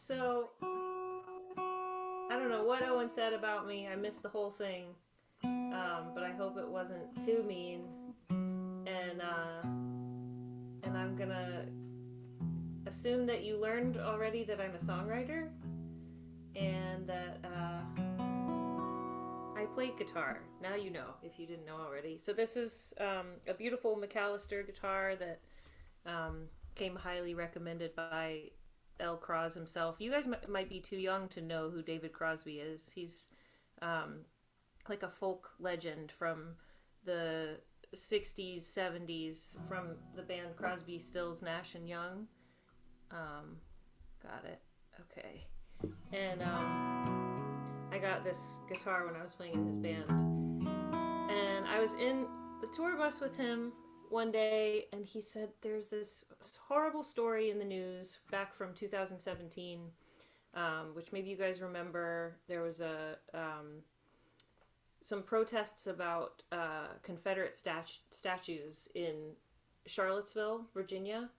So, I don't know what Owen said about me. I missed the whole thing, but I hope it wasn't too mean. And I'm gonna assume that you learned already that I'm a songwriter and that I play guitar. Now you know if you didn't know already. So this is a beautiful McAllister guitar that came highly recommended by L. Cross himself. You guys might be too young to know who David Crosby is. He's like a folk legend from the 60s, 70s, from the band Crosby, Stills, Nash and Young. Got it. Okay. And I got this guitar when I was playing in his band. And I was in the tour bus with him one day, and he said there's this horrible story in the news back from 2017, which maybe you guys remember. There was some protests about Confederate statues in Charlottesville, Virginia,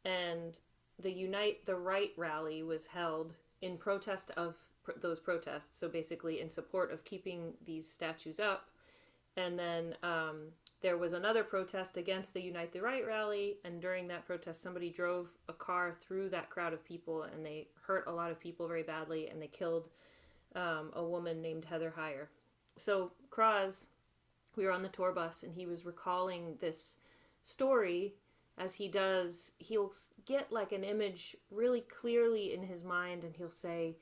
and the Unite the Right rally was held in protest of those protests, so basically in support of keeping these statues up. And then there was another protest against the Unite the Right rally, and during that protest somebody drove a car through that crowd of people, and they hurt a lot of people very badly, and they killed a woman named Heather Heyer. So Cross, we were on the tour bus, and he was recalling this story. As he does, he'll get like an image really clearly in his mind, and he'll say,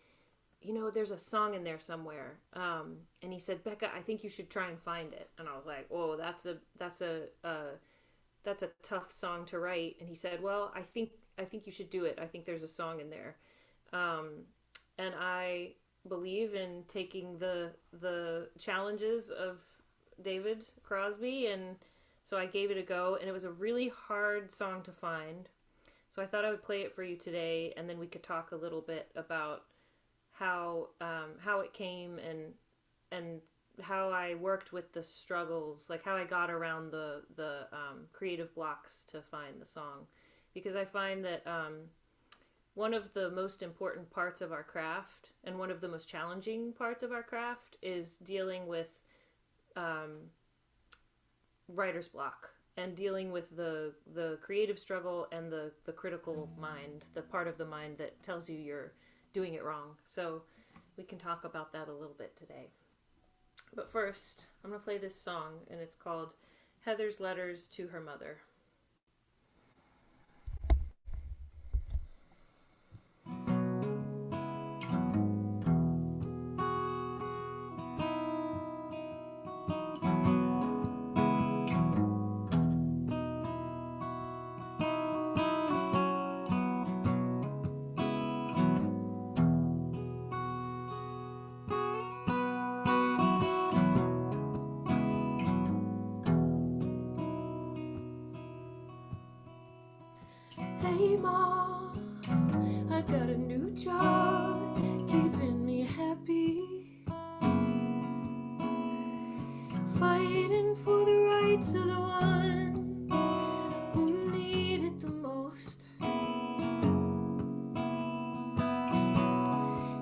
you know, there's a song in there somewhere. And he said, Becca, I think you should try and find it. And I was like, whoa, that's a tough song to write. And he said, well, I think you should do it. I think there's a song in there. And I believe in taking the challenges of David Crosby, and so I gave it a go, and it was a really hard song to find. So I thought I would play it for you today, and then we could talk a little bit about how it came and how I worked with the struggles, like how I got around the creative blocks to find the song, because I find that one of the most important parts of our craft and one of the most challenging parts of our craft is dealing with writer's block and dealing with the creative struggle and the critical mind, the part of the mind that tells you you're doing it wrong. So we can talk about that a little bit today. But first, I'm going to play this song, and it's called Heather's Letters to Her Mother. Hey Ma, I got a new job, keeping me happy, fighting for the rights of the ones who need it the most.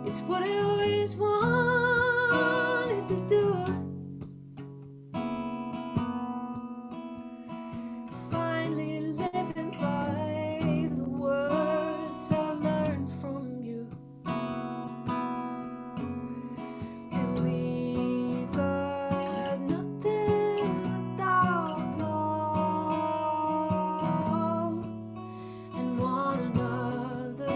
It's what I always wanted to do. Finally living by the words I learned from you. And we've got nothing without love and one another.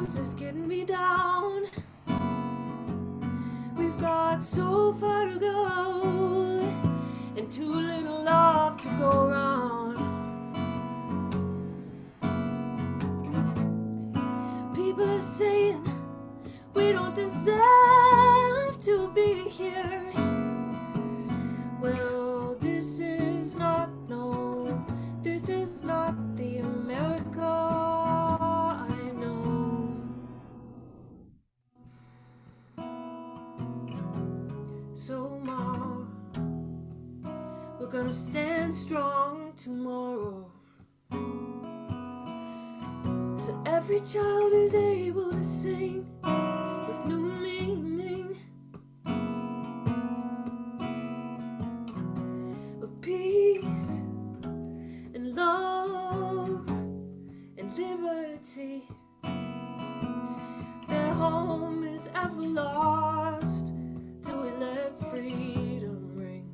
else is getting me down. We've got so far to go and too little love to go around. People are saying we don't deserve to be here. Well, this is not the America I know. So, Ma, we're gonna stand strong tomorrow, so every child is able to sing with new meaning of peace and love and liberty. Their home is ever lost till we let freedom ring.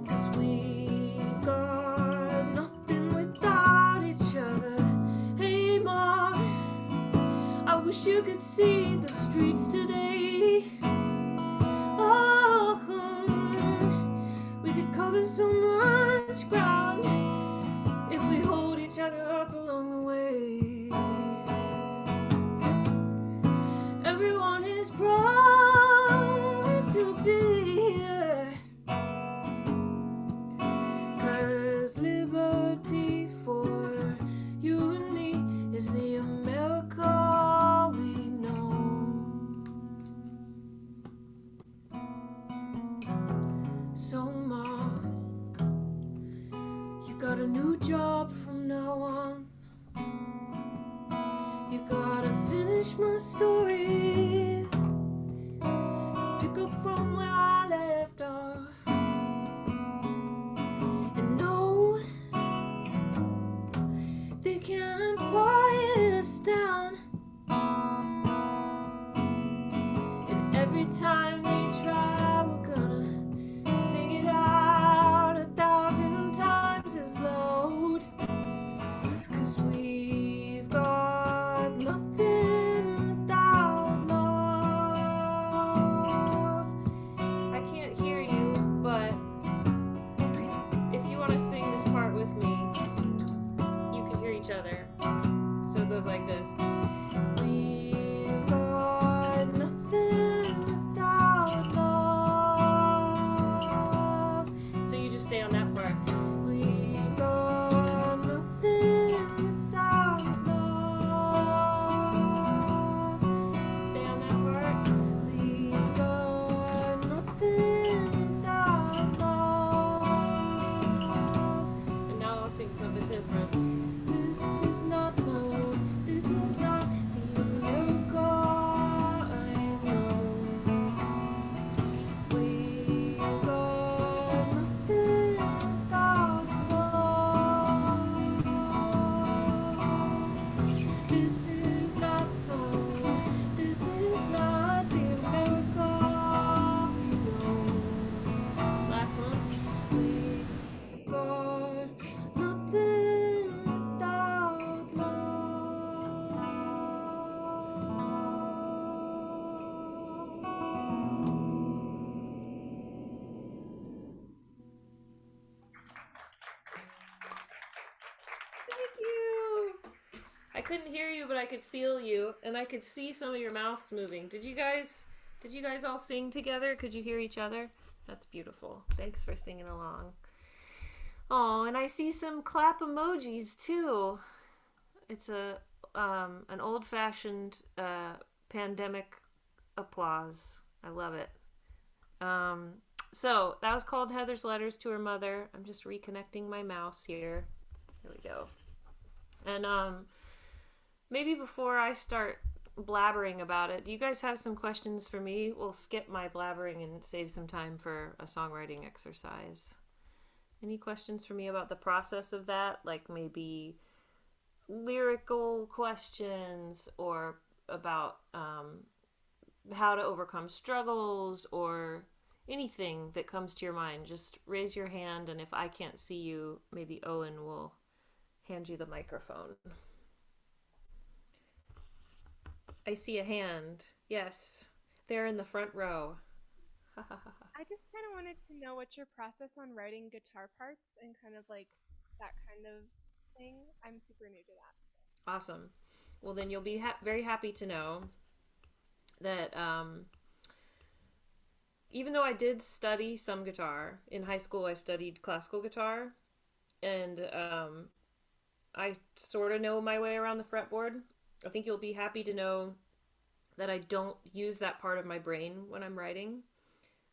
'Cause we've got nothing without each other. Hey, Mom, I wish you could see the streets today. Oh, we could cover so much ground if we hold each other up along the way. Everyone is proud to be here, 'cause liberty for you and me is the America we know. So, Ma, you got a new job from now on. You gotta finish my story, pick up from where I left off. And no, they can't quiet us down. And every time they try, we're gonna sing it out 1,000 times as loud. 'Cause we've got nothing without love. I can't hear you, but if you want to sing this part with me, you can hear each other. So it goes like this. We've got nothing without love. So you just stay on that part. We've got nothing without love. Stay on that part. We've got nothing without love. And now I'll sing something different. This is not love. This is not the America I know. We've got nothing without love. This is not love. This is not the America we know. Last one. We've got nothing without love. Thank you. I couldn't hear you, but I could feel you, and I could see some of your mouths moving. Did you guys all sing together? Could you hear each other? That's beautiful. Thanks for singing along. Oh, and I see some clap emojis too. It's an old-fashioned pandemic applause. I love it. So that was called Heather's Letters to Her Mother. I'm just reconnecting my mouse here. Here we go. And maybe before I start blabbering about it, do you guys have some questions for me? We'll skip my blabbering and save some time for a songwriting exercise. Any questions for me about the process of that? Like maybe lyrical questions, or about how to overcome struggles, or anything that comes to your mind. Just raise your hand, and if I can't see you, maybe Owen will hand you the microphone. I see a hand. Yes. They're in the front row. Ha ha ha ha. I just kind of wanted to know what your process on writing guitar parts and kind of like that kind of thing. I'm super new to that. Awesome. Well, then you'll be very happy to know that even though I did study some guitar in high school, I studied classical guitar, and I sort of know my way around the fretboard. I think you'll be happy to know that I don't use that part of my brain when I'm writing.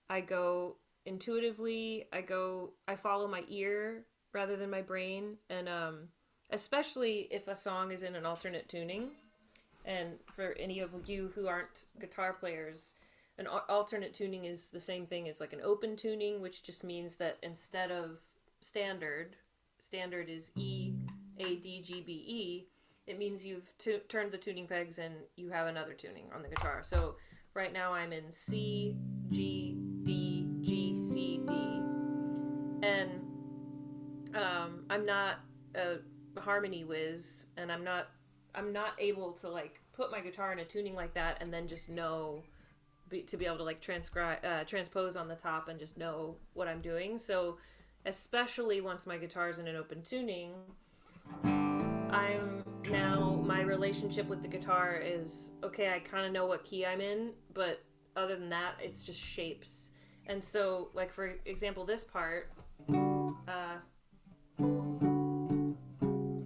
I go intuitively. I follow my ear rather than my brain, and especially if a song is in an alternate tuning. And for any of you who aren't guitar players, an alternate tuning is the same thing as like an open tuning, which just means that instead of standard is E, A, D, G, B, E, it means you've turned the tuning pegs and you have another tuning on the guitar. So right now I'm in C, G, D, G, C, D. And I'm not a harmony whiz, and I'm not able to like put my guitar in a tuning like that and then just know to be able to like transpose on the top and just know what I'm doing. So especially once my guitar's in an open tuning, I'm now my relationship with the guitar is okay, I kind of know what key I'm in, but other than that it's just shapes. And so like for example this part,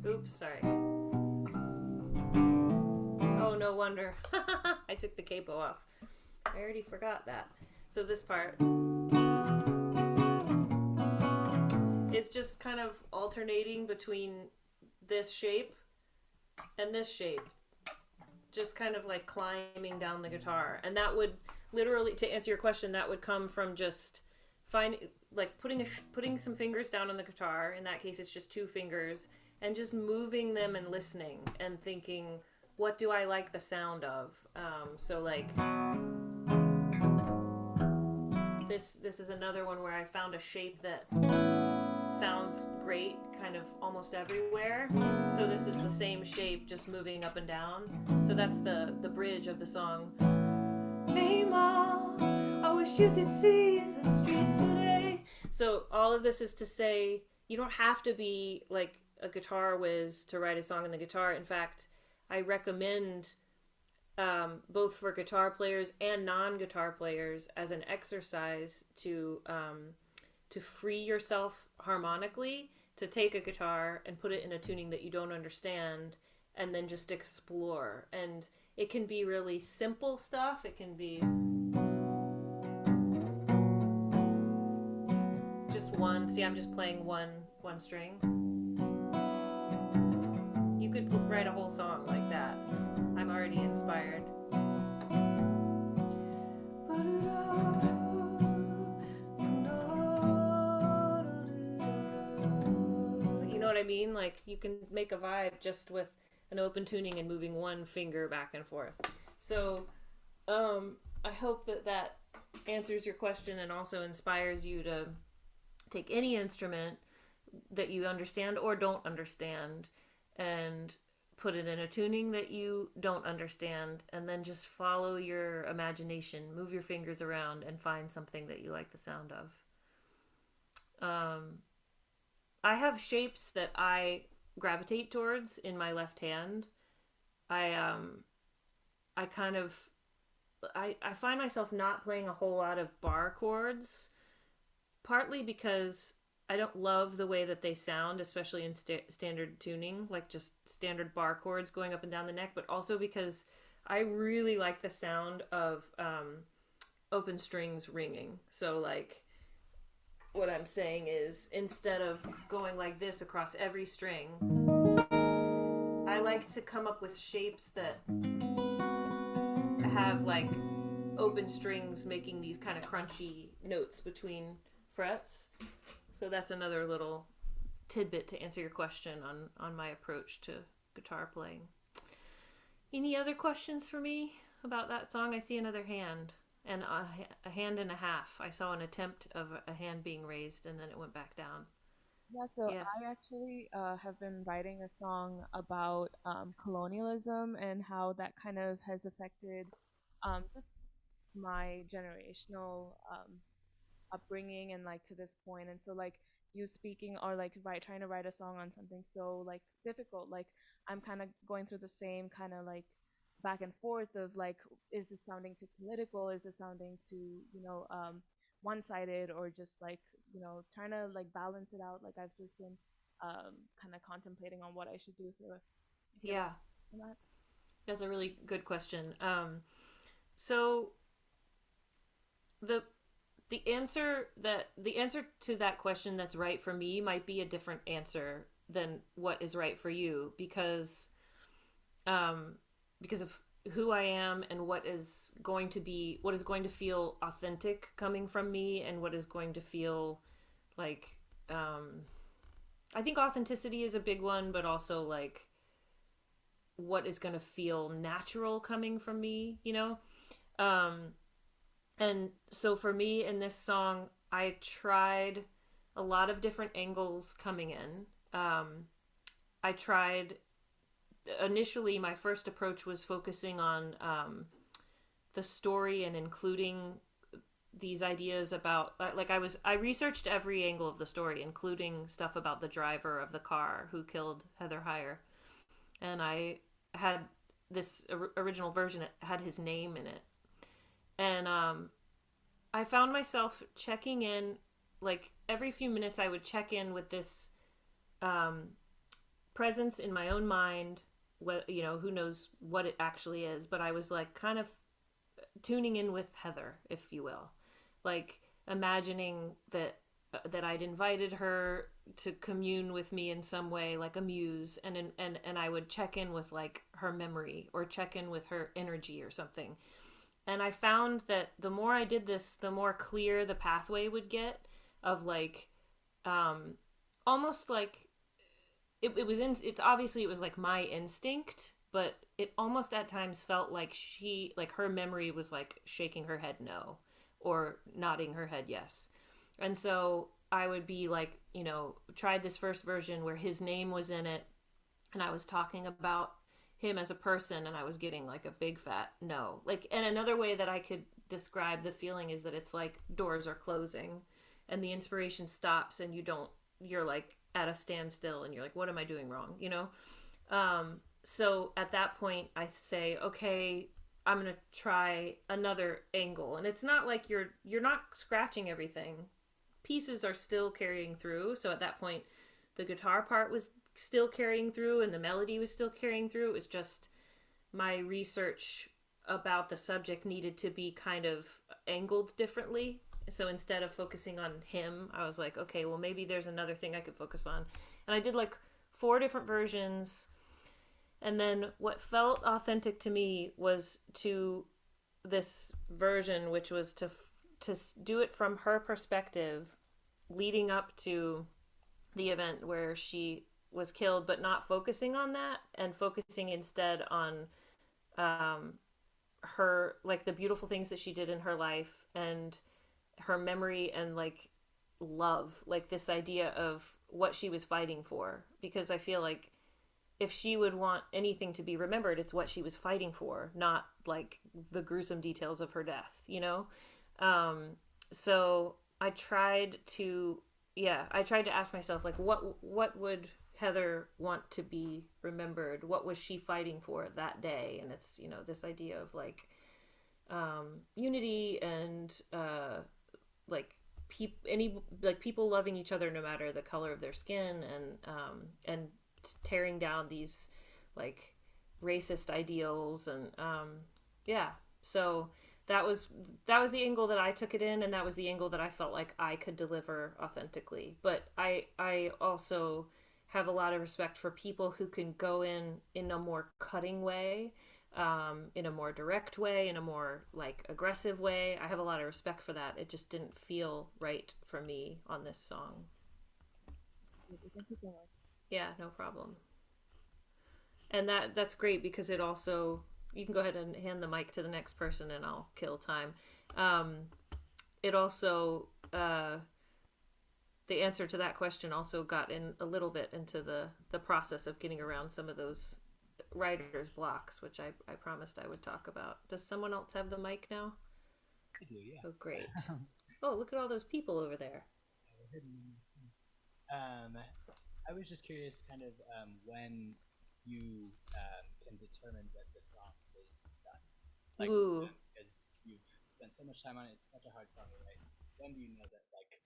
oops, sorry. Oh, no wonder. I took the capo off. I already forgot that. So this part is just kind of alternating between this shape and this shape. Just kind of like climbing down the guitar. And that would literally, to answer your question, that would come from just putting some fingers down on the guitar. In that case, it's just two fingers, and just moving them and listening and thinking, what do I like the sound of? So like this is another one where I found a shape that sounds great kind of almost everywhere. So this is the same shape just moving up and down. So that's the bridge of the song. Hey Mom, I wish you could see the streets today. So all of this is to say you don't have to be like a guitar whiz to write a song on the guitar. In fact, I recommend both for guitar players and non-guitar players as an exercise to free yourself harmonically, to take a guitar and put it in a tuning that you don't understand and then just explore. And it can be really simple stuff. It can be just one. See, I'm just playing one string. You could write a whole song like that. I'm already inspired. You know what I mean? Like you can make a vibe just with an open tuning and moving one finger back and forth. So I hope that answers your question and also inspires you to take any instrument that you understand or don't understand and put it in a tuning that you don't understand, and then just follow your imagination, move your fingers around, and find something that you like the sound of. I have shapes that I gravitate towards in my left hand. I kind of I find myself not playing a whole lot of bar chords, partly because I don't love the way that they sound, especially in standard tuning, like just standard bar chords going up and down the neck, but also because I really like the sound of open strings ringing. So like what I'm saying is, instead of going like this across every string, I like to come up with shapes that have like open strings making these kind of crunchy notes between frets. So that's another little tidbit to answer your question on my approach to guitar playing. Any other questions for me about that song? I see another hand, and a hand and a half. I saw an attempt of a hand being raised and then it went back down. Yeah, so Yes. I actually have been writing a song about colonialism and how that kind of has affected just my generational upbringing and like to this point. And so like you speaking or like trying to write a song on something so like difficult, like I'm kind of going through the same kind of like back and forth of like, is this sounding too political, is this sounding too, one-sided, or just like, trying to like balance it out. Like I've just been kind of contemplating on what I should do. So if you have Yeah, on that. that's a really good question. So the the answer to that question that's right for me might be a different answer than what is right for you, um, because of who I am and what is going to feel authentic coming from me, and what is going to feel like, um, I think authenticity is a big one, but also like what is going to feel natural coming from me, you know? Um, and so for me in this song, I tried a lot of different angles coming in. I tried initially, my first approach was focusing on the story and including these ideas about I researched every angle of the story, including stuff about the driver of the car who killed Heather Heyer, and I had this original version. It had his name in it, and I found myself checking in, like every few minutes. I would check in with this um, presence in my own mind. What, who knows what it actually is, but I was like kind of tuning in with Heather, if you will, like imagining that I'd invited her to commune with me in some way, like a muse, and I would check in with like her memory or check in with her energy or something. And I found that the more I did this, the more clear the pathway would get of like, um, almost like it's obviously it was like my instinct, but it almost at times felt like her memory was like shaking her head no, or nodding her head yes. And so I would be like, tried this first version where his name was in it, and I was talking about him as a person, and I was getting like a big fat no. Like, and another way that I could describe the feeling is that it's like doors are closing and the inspiration stops, and you're like at a standstill, and you're like, what am I doing wrong, so at that point I say, okay, I'm gonna try another angle. And it's not like you're not scratching everything. Pieces are still carrying through. So at that point, the guitar part was still carrying through, and the melody was still carrying through. It was just my research about the subject needed to be kind of angled differently. So instead of focusing on him, I was like, okay, well, maybe there's another thing I could focus on. And I did like four different versions. And then what felt authentic to me was to this version, which was to do it from her perspective, leading up to the event where she was killed, but not focusing on that, and focusing instead on um, her, like the beautiful things that she did in her life, and her memory, and like love, like this idea of what she was fighting for. Because I feel like if she would want anything to be remembered, it's what she was fighting for, not like the gruesome details of her death. Um, so I tried to, yeah, I tried to ask myself, like, what would Heather want to be remembered? What was she fighting for that day? And it's, this idea of like, unity, and like people loving each other no matter the color of their skin, and tearing down these like racist ideals, and yeah. So that was the angle that I took it in, and that was the angle that I felt like I could deliver authentically. But I also have a lot of respect for people who can go in a more cutting way, in a more direct way, in a more like aggressive way. I have a lot of respect for that. It just didn't feel right for me on this song. Absolutely. Thank you so much. Yeah, no problem. And that's great, because it also, you can go ahead and hand the mic to the next person, and I'll kill time. Um, it also the answer to that question also got in a little bit into the process of getting around some of those writer's blocks, which I promised I would talk about. Does someone else have the mic now? I do, yeah. Oh, great. Oh, look at all those people over there. um, I was just curious, kind of, when you can determine that the song is done, like, Ooh. because you've spent so much time on it, it's such a hard song to write. When do you know that, like,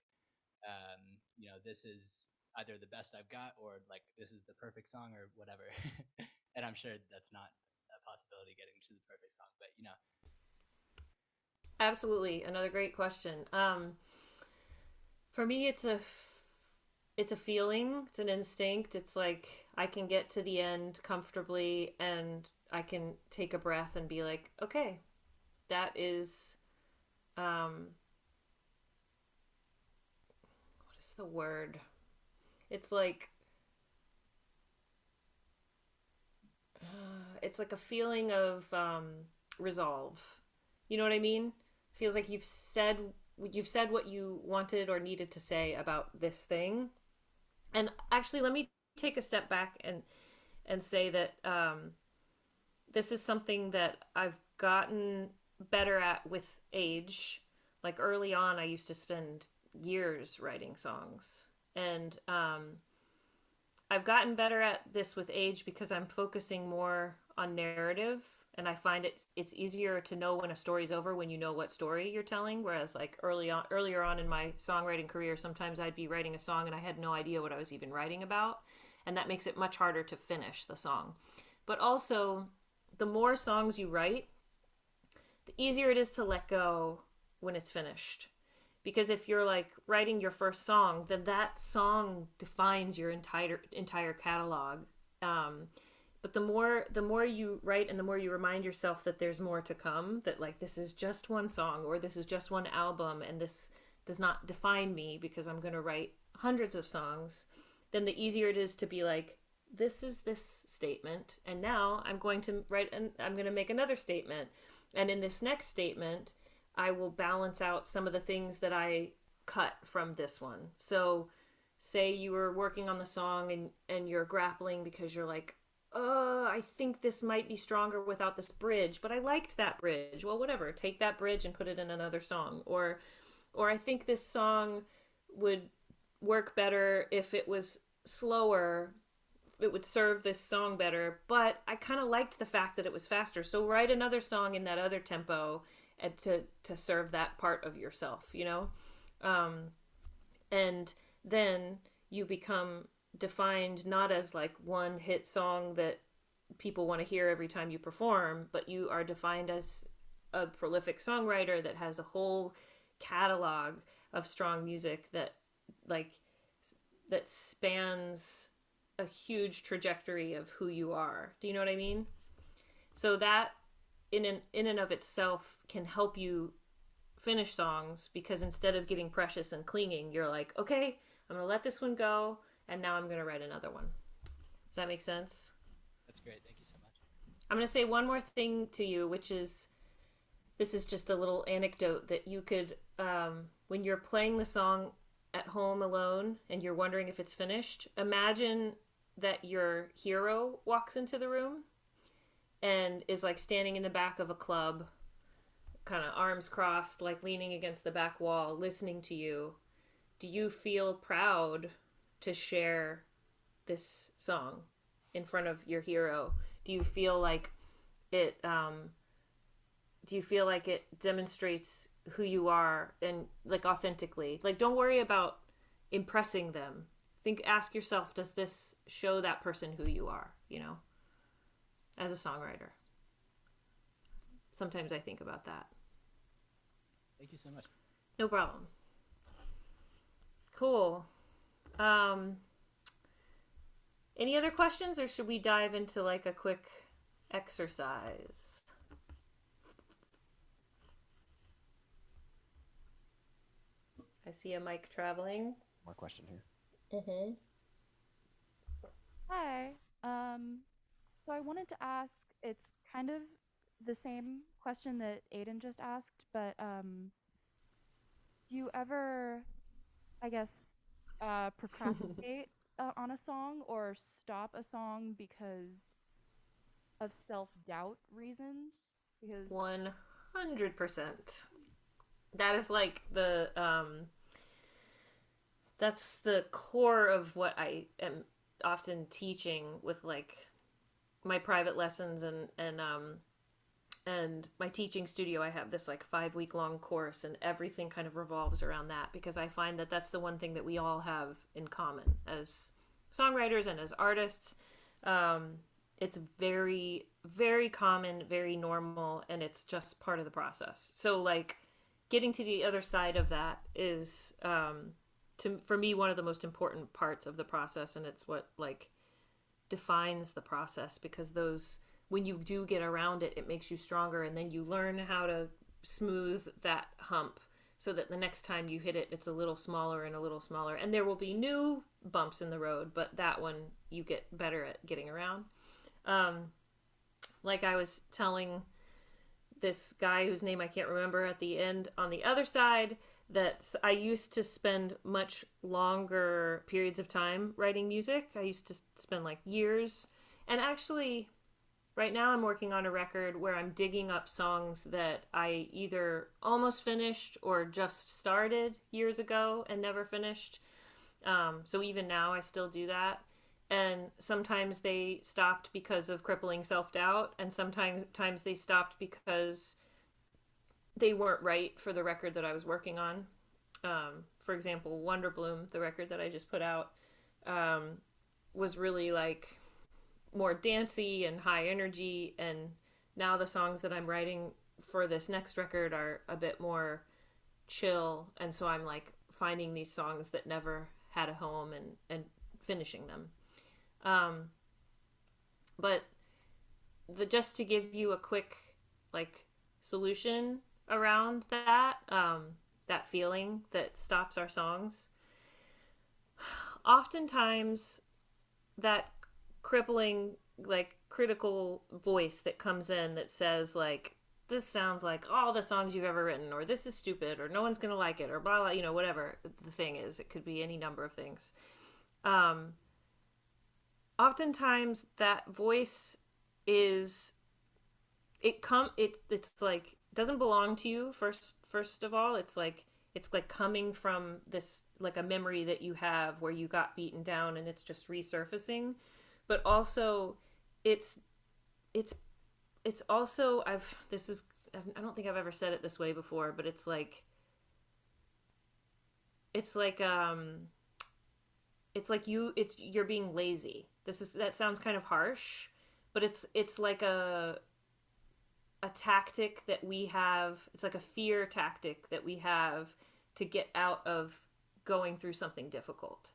this is either the best I've got, or like this is the perfect song, or whatever? And I'm sure that's not a possibility, getting to the perfect song, but Absolutely. Another great question. For me, it's a feeling. It's an instinct. It's like I can get to the end comfortably, and I can take a breath and be like, okay, that is, what is the word? It's like, it's like a feeling of resolve. You know what I mean? Feels like you've said what you wanted or needed to say about this thing. And actually, let me take a step back and say that this is something that I've gotten better at with age. Like early on, I used to spend years writing songs, and I've gotten better at this with age because I'm focusing more on narrative, and I find it's easier to know when a story's over when you know what story you're telling. Whereas like earlier on in my songwriting career, sometimes I'd be writing a song and I had no idea what I was even writing about, and that makes it much harder to finish the song. But also, the more songs you write, the easier it is to let go when it's finished. Because if you're like writing your first song, then that song defines your entire catalog. Um, but the more you write and the more you remind yourself that there's more to come, that like this is just one song or this is just one album and this does not define me because I'm going to write hundreds of songs, then the easier it is to be like, this is this statement, and now I'm going to write and I'm going to make another statement, and in this next statement I will balance out some of the things that I cut from this one. So say you were working on the song and you're grappling because you're like, I think this might be stronger without this bridge, but I liked that bridge. Well, whatever, take that bridge and put it in another song. Or I think this song would work better if it was slower. It would serve this song better, but I kind of liked the fact that it was faster. So write another song in that other tempo and to serve that part of yourself, um, and then you become defined not as like one hit song that people want to hear every time you perform, but you are defined as a prolific songwriter that has a whole catalog of strong music that like that spans a huge trajectory of who you are. Do you know what I mean? So that in and of itself can help you finish songs, because instead of getting precious and clinging, you're like, okay, I'm gonna let this one go, and now I'm gonna write another one. Does that make sense? that's great. Thank you so much. I'm gonna say one more thing to you, which is this is just a little anecdote that you could, when you're playing the song at home alone and you're wondering if it's finished, imagine that your hero walks into the room and is like standing in the back of a club, kind of arms crossed, like leaning against the back wall, listening to you. Do you feel proud to share this song in front of your hero? Do you feel like it? Do you feel like it demonstrates who you are and like authentically? Like, don't worry about impressing them. Ask yourself, does this show that person who you are? As a songwriter. Sometimes I think about that. Thank you so much. No problem. Cool. Um, any other questions, or should we dive into like a quick exercise? I see a mic traveling. More question here. Mm-hmm. Hi. Um, so I wanted to ask, it's kind of the same question that Aiden just asked, but do you ever, I guess, procrastinate on a song or stop a song because of self-doubt reasons? Because 100%. That is like that's the core of what I am often teaching with like my private lessons and my teaching studio. I have this like 5 week long course, and everything kind of revolves around that, because I find that that's the one thing that we all have in common as songwriters and as artists. It's very, very common, very normal, and it's just part of the process. So like getting to the other side of that is for me one of the most important parts of the process, and it's what like defines the process, because those, when you do get around it, it makes you stronger, and then you learn how to smooth that hump so that the next time you hit it, it's a little smaller and a little smaller, and there will be new bumps in the road, but that one you get better at getting around. Like I was telling this guy whose name I can't remember at the end on the other side, that I used to spend much longer periods of time writing music. I used to spend like years. And actually, right now I'm working on a record where I'm digging up songs that I either almost finished or just started years ago and never finished. So even now I still do that. And sometimes they stopped because of crippling self-doubt, and sometimes they stopped because they weren't right for the record that I was working on. For example, Wonder Bloom, the record that I just put out, was really like more dancey and high energy, and now the songs that I'm writing for this next record are a bit more chill, and so I'm like finding these songs that never had a home and finishing them. But just to give you a quick like solution around that, that feeling that stops our songs, oftentimes that crippling like critical voice that comes in that says like, this sounds like all the songs you've ever written, or this is stupid, or no one's gonna like it, or blah blah, you know, whatever the thing is. It could be any number of things. Oftentimes that voice is, it's like doesn't belong to you. First of all, it's like coming from this like a memory that you have where you got beaten down and it's just resurfacing. But also it's also, I don't think I've ever said it this way before, but it's like you're being lazy. That sounds kind of harsh, but it's like a tactic that we have. It's like a fear tactic that we have to get out of going through something difficult.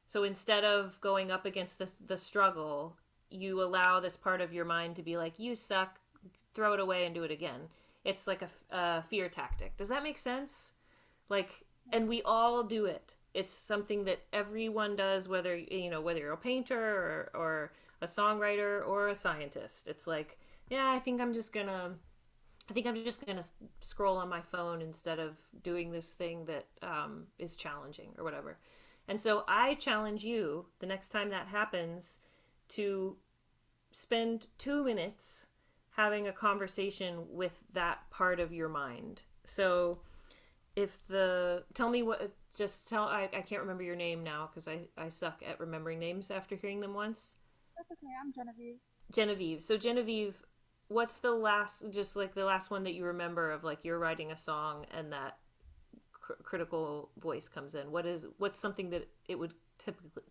So instead of going up against the struggle, you allow this part of your mind to be like, you suck, throw it away and do it again. It's like a fear tactic. Does that make sense? Like, and we all do it. It's something that everyone does, whether you're a painter or a songwriter or a scientist. It's like, yeah, I think I'm just gonna scroll on my phone instead of doing this thing that is challenging or whatever. And so I challenge you, the next time that happens, to spend 2 minutes having a conversation with that part of your mind. So tell me what, I can't remember your name now because I suck at remembering names after hearing them once. That's okay, I'm Genevieve. Genevieve. So Genevieve, what's the last one that you remember of like you're writing a song and that critical voice comes in? What's something that it would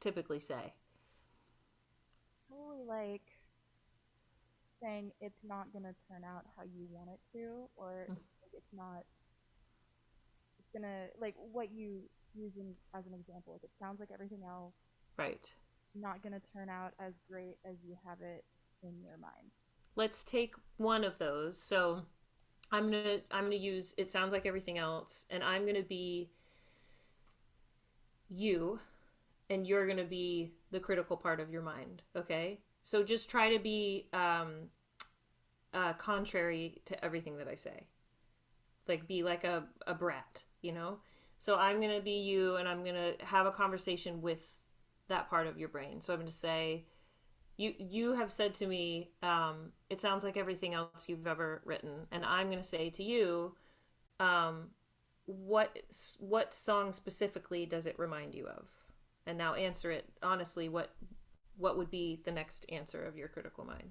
typically say? Probably like saying it's not gonna turn out how you want it to, or it's not. It's gonna, like what you use as an example. If it sounds like everything else, right? It's not gonna turn out as great as you have it in your mind. Let's take one of those. So I'm gonna use it sounds like everything else, and I'm gonna be you, and you're gonna be the critical part of your mind. Okay, so just try to be contrary to everything that I say. Like be like a brat, you know. So I'm going to be you, and I'm going to have a conversation with that part of your brain. So I'm going to say, you have said to me, it sounds like everything else you've ever written. And I'm going to say to you, um, what song specifically does it remind you of? And now answer it honestly. What would be the next answer of your critical mind?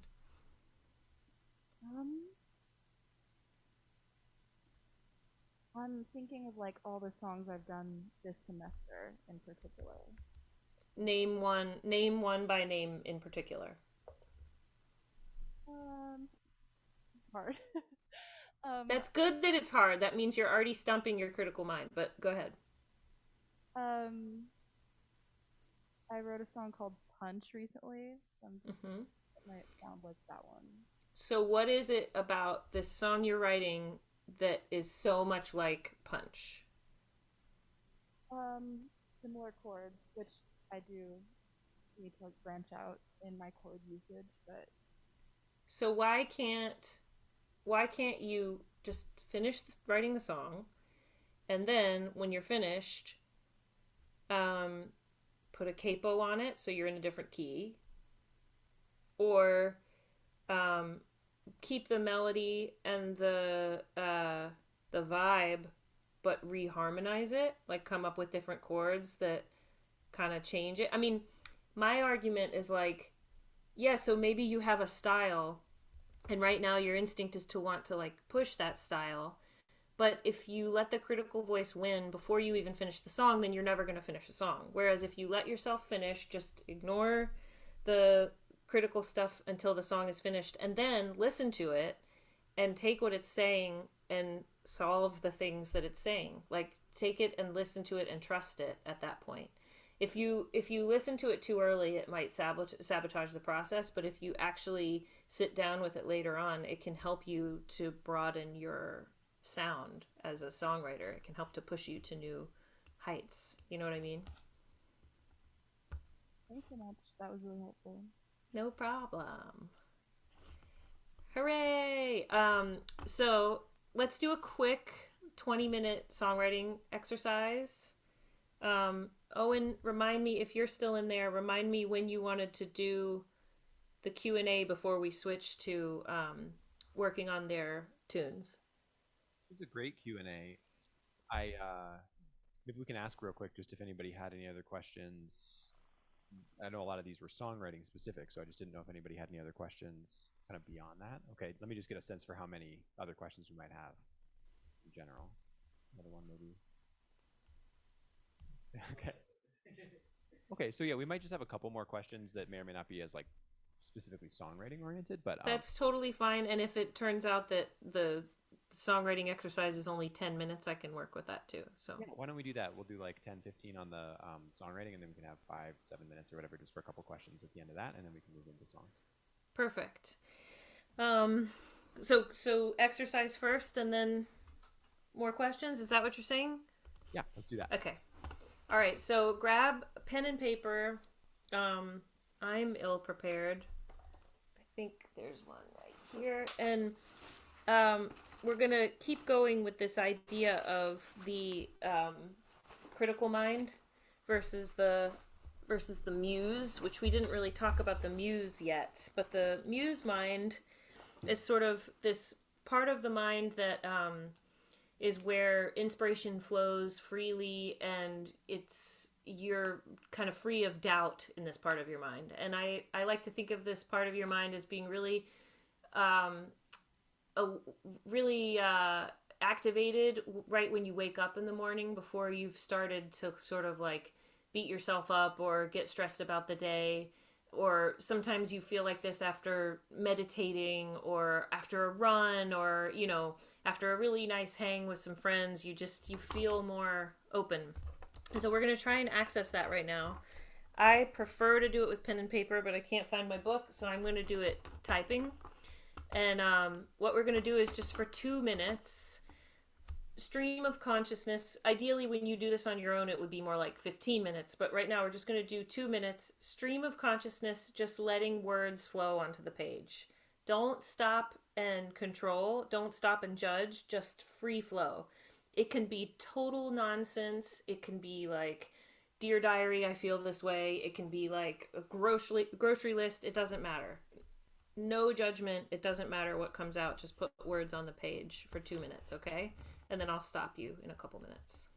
I'm thinking of like all the songs I've done this semester in particular. Name one by name in particular. It's hard. That's good that it's hard. That means you're already stumping your critical mind, but go ahead. I wrote a song called Punch recently, so it might sound like that one. So what is it about this song you're writing that is so much like Punch? Similar chords, which I do need to like branch out in my chord usage, but So why can't you just finish writing the song, and then when you're finished, put a capo on it so you're in a different key, or keep the melody and the vibe, but reharmonize it, like come up with different chords that kind of change it. I mean, my argument is like, yeah, so maybe you have a style, and right now your instinct is to want to like push that style, but if you let the critical voice win before you even finish the song, then you're never going to finish the song. Whereas if you let yourself finish, just ignore the critical stuff until the song is finished, and then listen to it and take what it's saying and solve the things that it's saying. Like, take it and listen to it and trust it at that point. If you listen to it too early, it might sabotage the process, but if you actually sit down with it later on, it can help you to broaden your sound as a songwriter. It can help to push you to new heights. You know what I mean? Thanks so much. That was really helpful. No problem. Hooray! So let's do a quick 20-minute songwriting exercise. Owen, remind me, if you're still in there, remind me when you wanted to do the Q&A before we switch to working on their tunes. This was a great Q&A. Maybe we can ask real quick just if anybody had any other questions. I know a lot of these were songwriting specific, so I just didn't know if anybody had any other questions kind of beyond that. Okay, let me just get a sense for how many other questions we might have in general. Another one maybe. Okay. Okay, so yeah, we might just have a couple more questions that may or may not be as like specifically songwriting oriented, but that's totally fine. And if it turns out that the songwriting exercise is only 10 minutes, I can work with that too. So yeah, why don't we do that? We'll do like 10-15 on the songwriting, and then we can have 5-7 minutes or whatever just for a couple questions at the end of that, and then we can move into songs. Perfect. So exercise first and then more questions. Is that what you're saying? Yeah, let's do that. Okay. All right. So grab pen and paper. I'm ill prepared. I think there's one right here, and we're gonna keep going with this idea of the critical mind versus the muse, which we didn't really talk about the muse yet. But the muse mind is sort of this part of the mind that is where inspiration flows freely, and you're kind of free of doubt in this part of your mind. And I like to think of this part of your mind as being really activated right when you wake up in the morning, before you've started to sort of like beat yourself up or get stressed about the day. Or sometimes you feel like this after meditating, or after a run, or after a really nice hang with some friends. You feel more open. And so we're going to try and access that right now. I prefer to do it with pen and paper, but I can't find my book, so I'm going to do it typing. And what we're going to do is just for 2 minutes, stream of consciousness. Ideally, when you do this on your own, it would be more like 15 minutes. But right now, we're just going to do 2 minutes, stream of consciousness, just letting words flow onto the page. Don't stop and control. Don't stop and judge. Just free flow. it can be total nonsense. It can be like, Dear Diary, I feel this way. It can be like a grocery list. It doesn't matter. No judgment. It doesn't matter what comes out. Just put words on the page for 2 minutes, okay? And then I'll stop you in a couple minutes.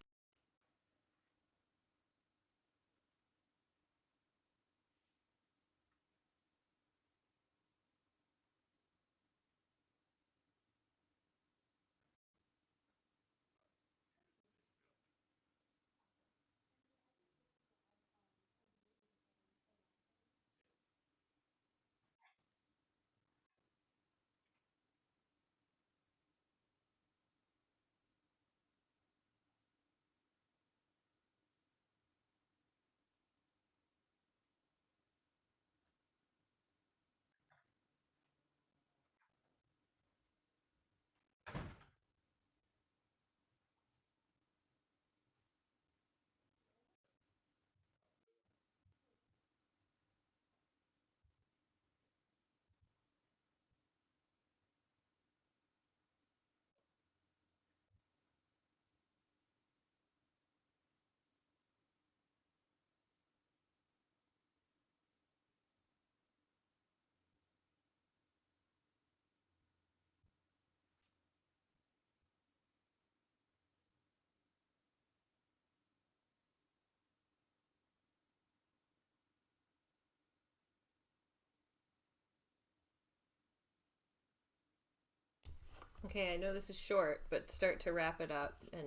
Okay, I know this is short, but start to wrap it up and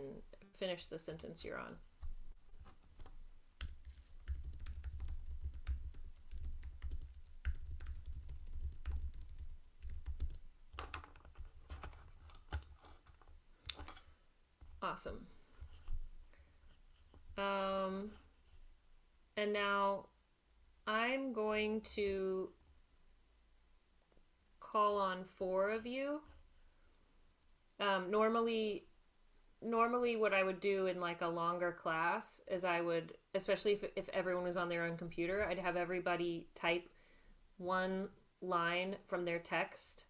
finish the sentence you're on. Awesome. And now I'm going to call on 4 of you. Normally what I would do in like a longer class is I would, especially if everyone was on their own computer, I'd have everybody type 1 line from their text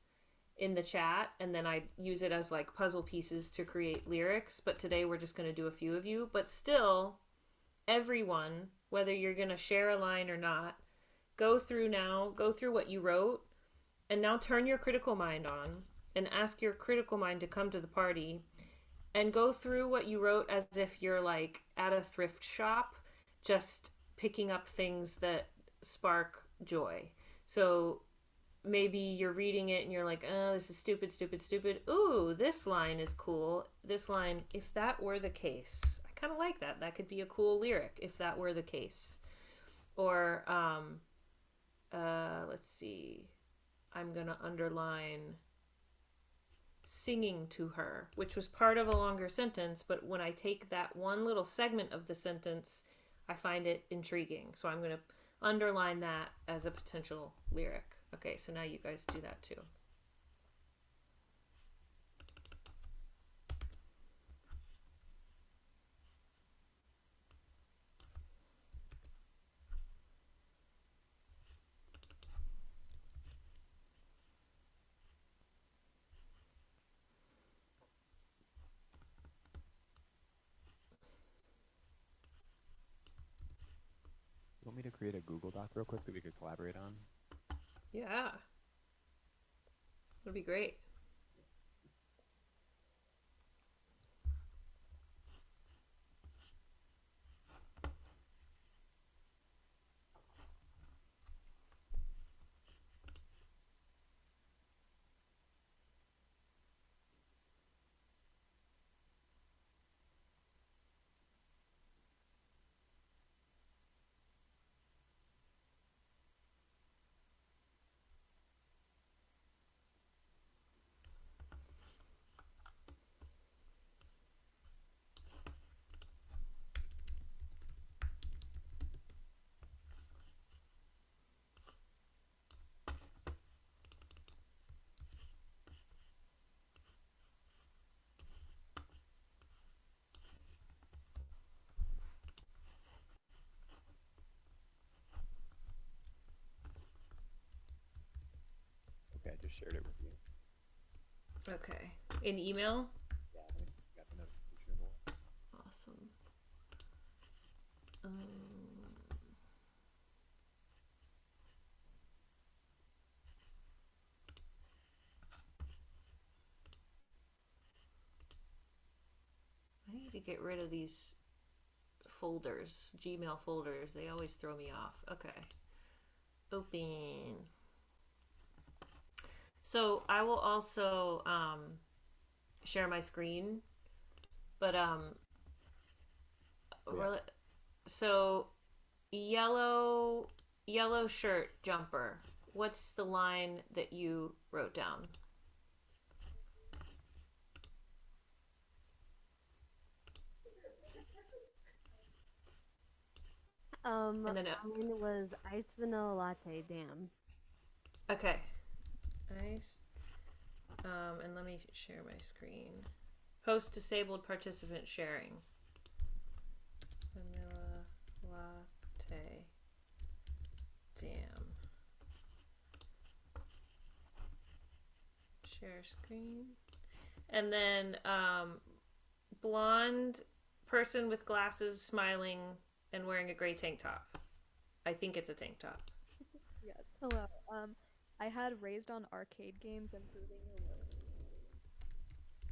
in the chat, and then I'd use it as like puzzle pieces to create lyrics. But today we're just going to do a few of you. But still, everyone, whether you're going to share a line or not, go through what you wrote, and now turn your critical mind on and ask your critical mind to come to the party and go through what you wrote as if you're like at a thrift shop, just picking up things that spark joy. So maybe you're reading it and you're like, oh, this is stupid, stupid, stupid. Ooh, this line is cool. This line, if that were the case. I kind of like that. That could be a cool lyric, if that were the case. Or, let's see. I'm going to underline singing to her, which was part of a longer sentence, but when I take that one little segment of the sentence, I find it intriguing. So I'm going to underline that as a potential lyric. Okay, so now you guys do that too. You want me to create a Google Doc real quick that we could collaborate on? Yeah. That'd be great. Okay, I just shared it with you. Okay. In email? Yeah, I got the notification. awesome. I need to get rid of these folders, Gmail folders. They always throw me off. Okay. Open. So I will also share my screen, but so yellow shirt jumper. What's the line that you wrote down? And then mine was iced vanilla latte. Damn. okay. Nice. And let me share my screen. Post disabled participant sharing. Vanilla latte. Damn. Share screen. And then blonde person with glasses smiling and wearing a gray tank top. I think it's a tank top. Yes. Hello. I had raised on arcade games and proving your worth.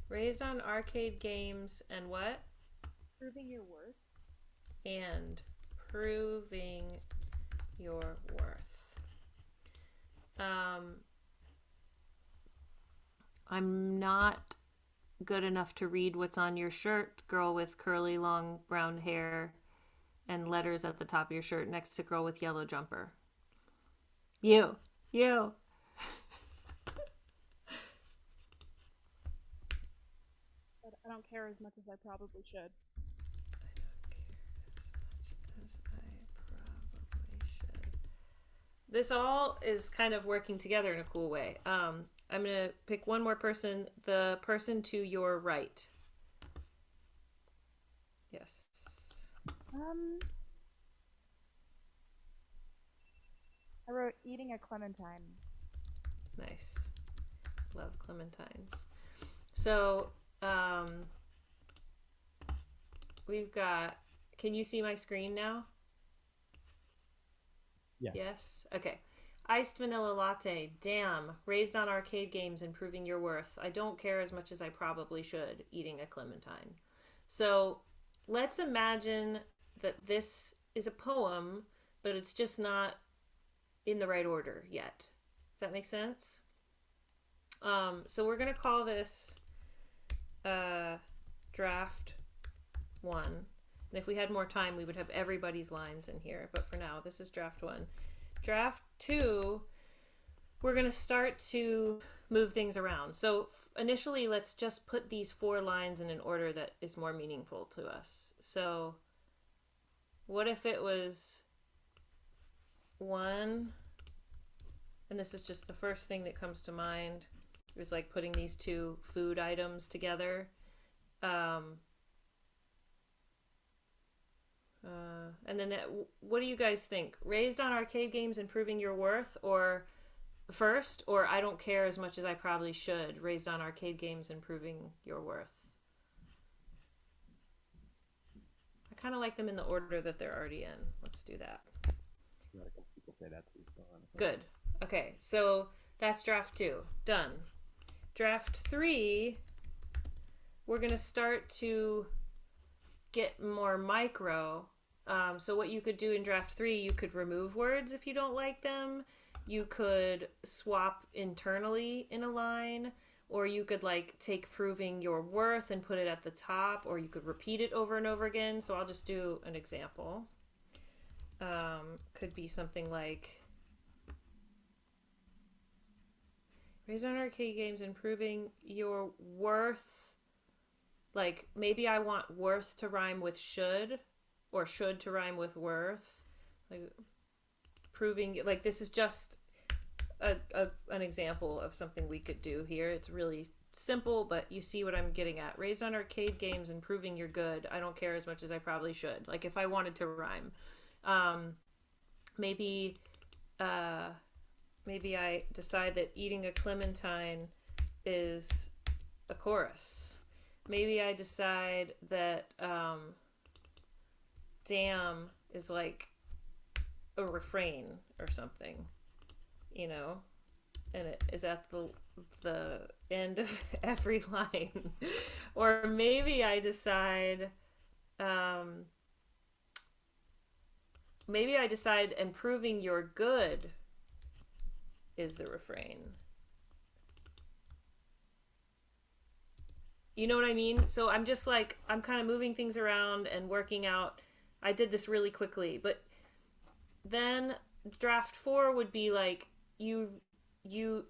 Raised on arcade games and what? Proving your worth. And proving your worth. I'm not good enough to read what's on your shirt, girl with curly long brown hair and letters at the top of your shirt next to girl with yellow jumper. You. I don't care as much as I probably should. This all is kind of working together in a cool way. I'm going to pick one more person, the person to your right. Yes. I wrote eating a clementine. Nice. Love clementines. So, we've got, can you see my screen now? Yes? Okay. Iced vanilla latte. Damn. Raised on arcade games and proving your worth. I don't care as much as I probably should. Eating a clementine. So let's imagine that this is a poem, but it's just not in the right order yet. Does that make sense? So we're going to call this draft 1. And if we had more time, we would have everybody's lines in here. But for now, this is draft 1. Draft 2, we're going to start to move things around. So initially, let's just put these 4 lines in an order that is more meaningful to us. So what if it was 1, and this is just the first thing that comes to mind, is like putting these 2 food items together. And then what do you guys think? Raised on arcade games and proving your worth, or first, or I don't care as much as I probably should, raised on arcade games and proving your worth? I kind of like them in the order that they're already in. Let's do that. People say that too. So good. Okay, so that's draft 2. Done. Draft 3, we're going to start to get more micro. So what you could do in draft 3, you could remove words if you don't like them. You could swap internally in a line, or you could like take proving your worth and put it at the top, or you could repeat it over and over again. So I'll just do an example. Could be something like raise on arcade games and proving your worth. Like maybe I want worth to rhyme with should, or should to rhyme with worth. Like proving, like this is just an example of something we could do here. It's really simple, but you see what I'm getting at. Raised on arcade games and proving you're good. I don't care as much as I probably should. Like if I wanted to rhyme. Maybe I decide that eating a clementine is a chorus. Maybe I decide that damn is like a refrain or something, you know, and it is at the end of every line. Or maybe I decide and proving you're good is the refrain. You know what I mean? So I'm just like, I'm kind of moving things around and working out. I did this really quickly, but then draft 4 would be like, you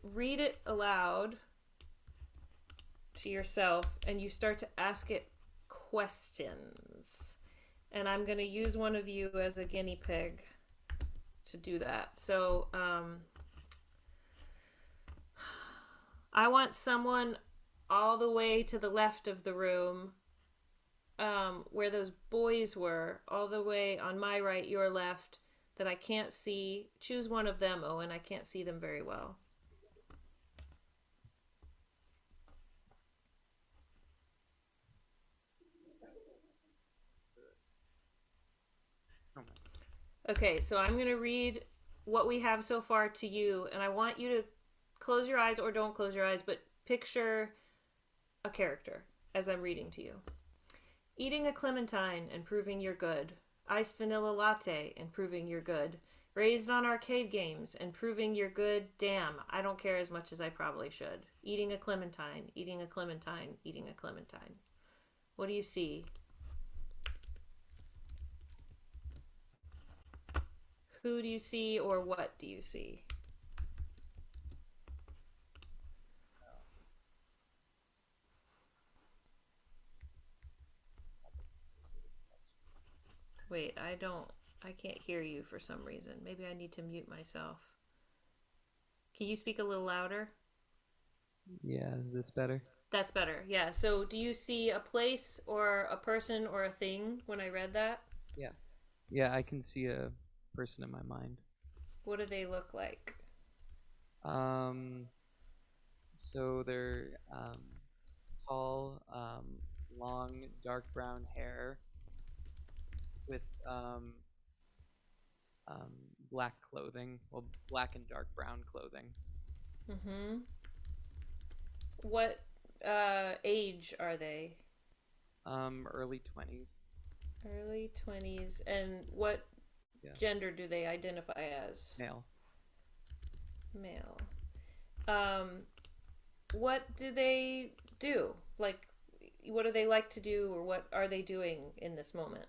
read it aloud to yourself and you start to ask it questions. And I'm going to use one of you as a guinea pig to do that. So I want someone all the way to the left of the room, where those boys were, all the way on my right, your left, that I can't see. Choose one of them, Owen. I can't see them very well. Okay, so I'm going to read what we have so far to you, and I want you to close your eyes or don't close your eyes, but picture a character as I'm reading to you. Eating a clementine and proving you're good. Iced vanilla latte and proving you're good. Raised on arcade games and proving you're good. Damn, I don't care as much as I probably should. Eating a clementine, eating a clementine, eating a clementine. What do you see? Who do you see, or what do you see? Wait, I can't hear you for some reason. Maybe I need to mute myself. Can you speak a little louder? Yeah, is this better? That's better. Yeah. So do you see a place or a person or a thing when I read that? Yeah. Yeah, I can see a person in my mind. What do they look like? So they're tall, long, dark brown hair with black clothing. Well, black and dark brown clothing. Mm-hmm. What age are they? Early 20s. Early 20s. And what gender do they identify as? Male. Male. What do they do? Like, what do they like to do, or what are they doing in this moment?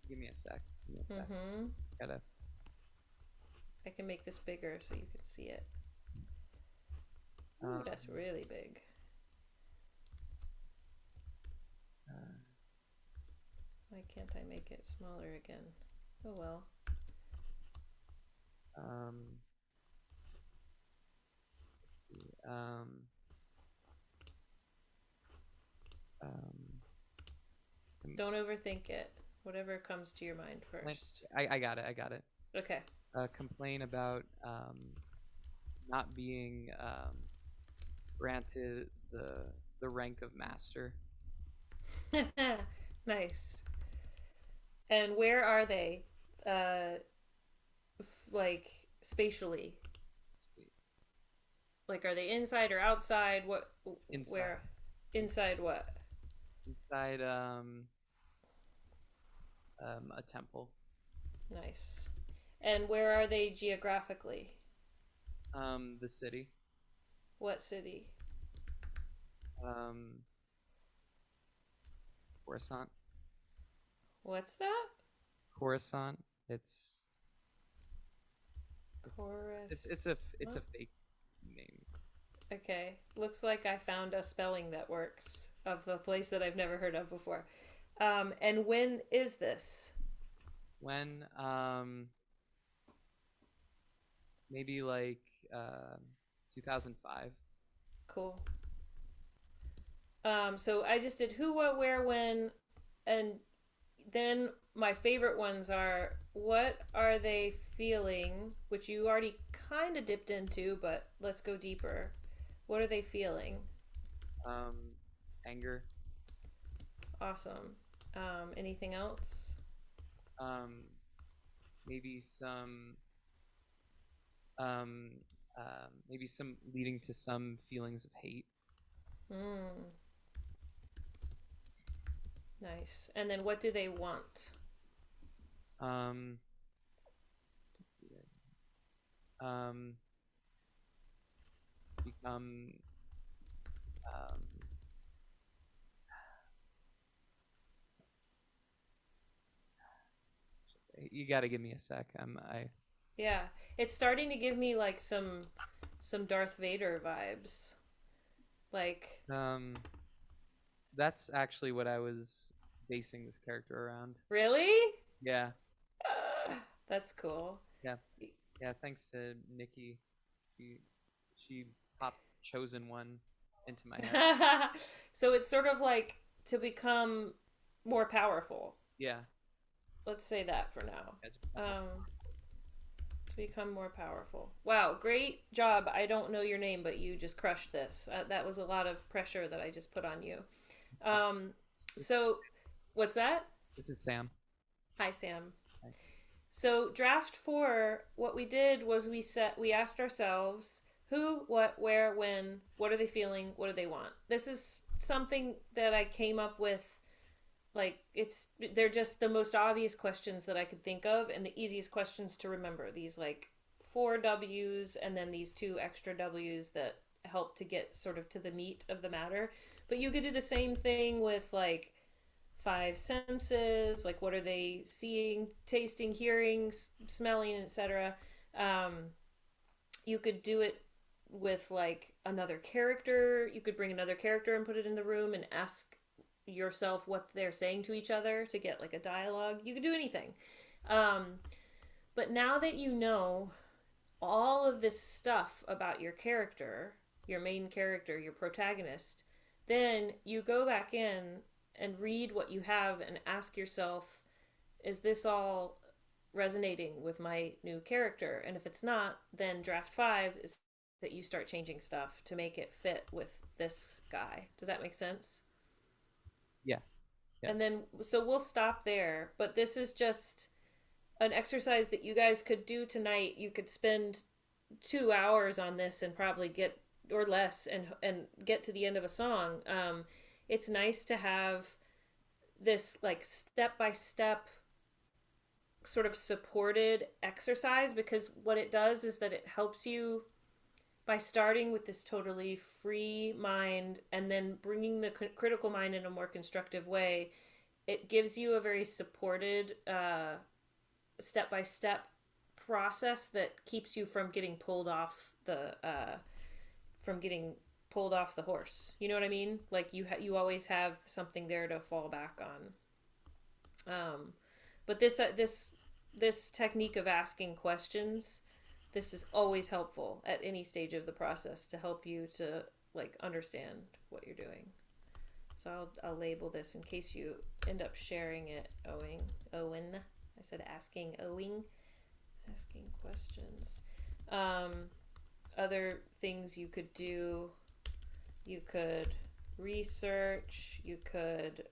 Give me a sec. Mm-hmm. Gotta. I can make this bigger so you can see it. Ooh, that's really big. Why can't I make it smaller again? Oh well. Let's see. Don't overthink it. Whatever comes to your mind first. I got it. Okay. Complain about not being granted the rank of master. Nice. And where are they? Like spatially. Like, are they inside or outside? What? Inside. Where? Inside what? Inside a temple. Nice. And where are they geographically? The city. What city? Coruscant. What's that? Coruscant. It's a fake name. Okay. Looks like I found a spelling that works of a place that I've never heard of before. And when is this? When maybe like 2005. Cool. So I just did who, what, where, when, and then my favorite ones are what are they feeling, which you already kind of dipped into, but let's go deeper. What are they feeling? anger. Awesome. Anything else? Maybe some um, maybe some leading to some feelings of hate. Nice. And then what do they want? Become you got to give me a sec. Yeah, it's starting to give me like some Darth Vader vibes. Like that's actually what I was basing this character around. Really? Yeah. That's cool. Yeah. Yeah, thanks to Nikki. She popped Chosen One into my head. So it's sort of like to become more powerful. Yeah. Let's say that for now. To become more powerful. Wow, great job. I don't know your name, but you just crushed this. That was a lot of pressure that I just put on you. So, what's that? This is Sam. Hi, Sam. Hi. So, draft 4, what we did was we asked ourselves who, what, where, when, what are they feeling, what do they want? This is something that I came up with. Like, they're just the most obvious questions that I could think of and the easiest questions to remember. These like 4 W's and then these 2 extra W's that help to get sort of to the meat of the matter. But you could do the same thing with like 5 senses, like what are they seeing, tasting, hearing, smelling, etc. You could do it with like another character. You could bring another character and put it in the room and ask yourself what they're saying to each other to get like a dialogue. You could do anything. But now that you know all of this stuff about your character, your main character, your protagonist, then you go back in and read what you have and ask yourself, is this all resonating with my new character? And if it's not, then draft 5 is that you start changing stuff to make it fit with this guy. Does that make sense? Yeah. And then, so we'll stop there. But this is just an exercise that you guys could do tonight. You could spend 2 hours on this and probably get, or less, and get to the end of a song. It's nice to have this like step-by-step sort of supported exercise, because what it does is that it helps you by starting with this totally free mind and then bringing the critical mind in a more constructive way. It gives you a very supported step-by-step process that keeps you from getting pulled off the horse. You know what I mean? Like you always have something there to fall back on. But this technique of asking questions, this is always helpful at any stage of the process to help you to like understand what you're doing. So I'll label this in case you end up sharing it. Owen. I said asking questions. Other things you could do. You could research. You could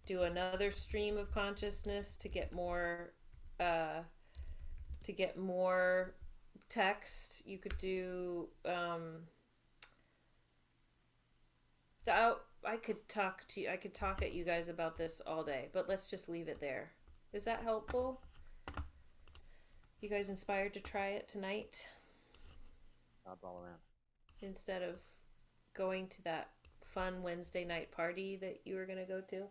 do another stream of consciousness to get more text. You could do I could talk at you guys about this all day, but let's just leave it there. Is that helpful? You guys inspired to try it tonight? Nods all around. Instead of going to that fun Wednesday night party that you were going to go to?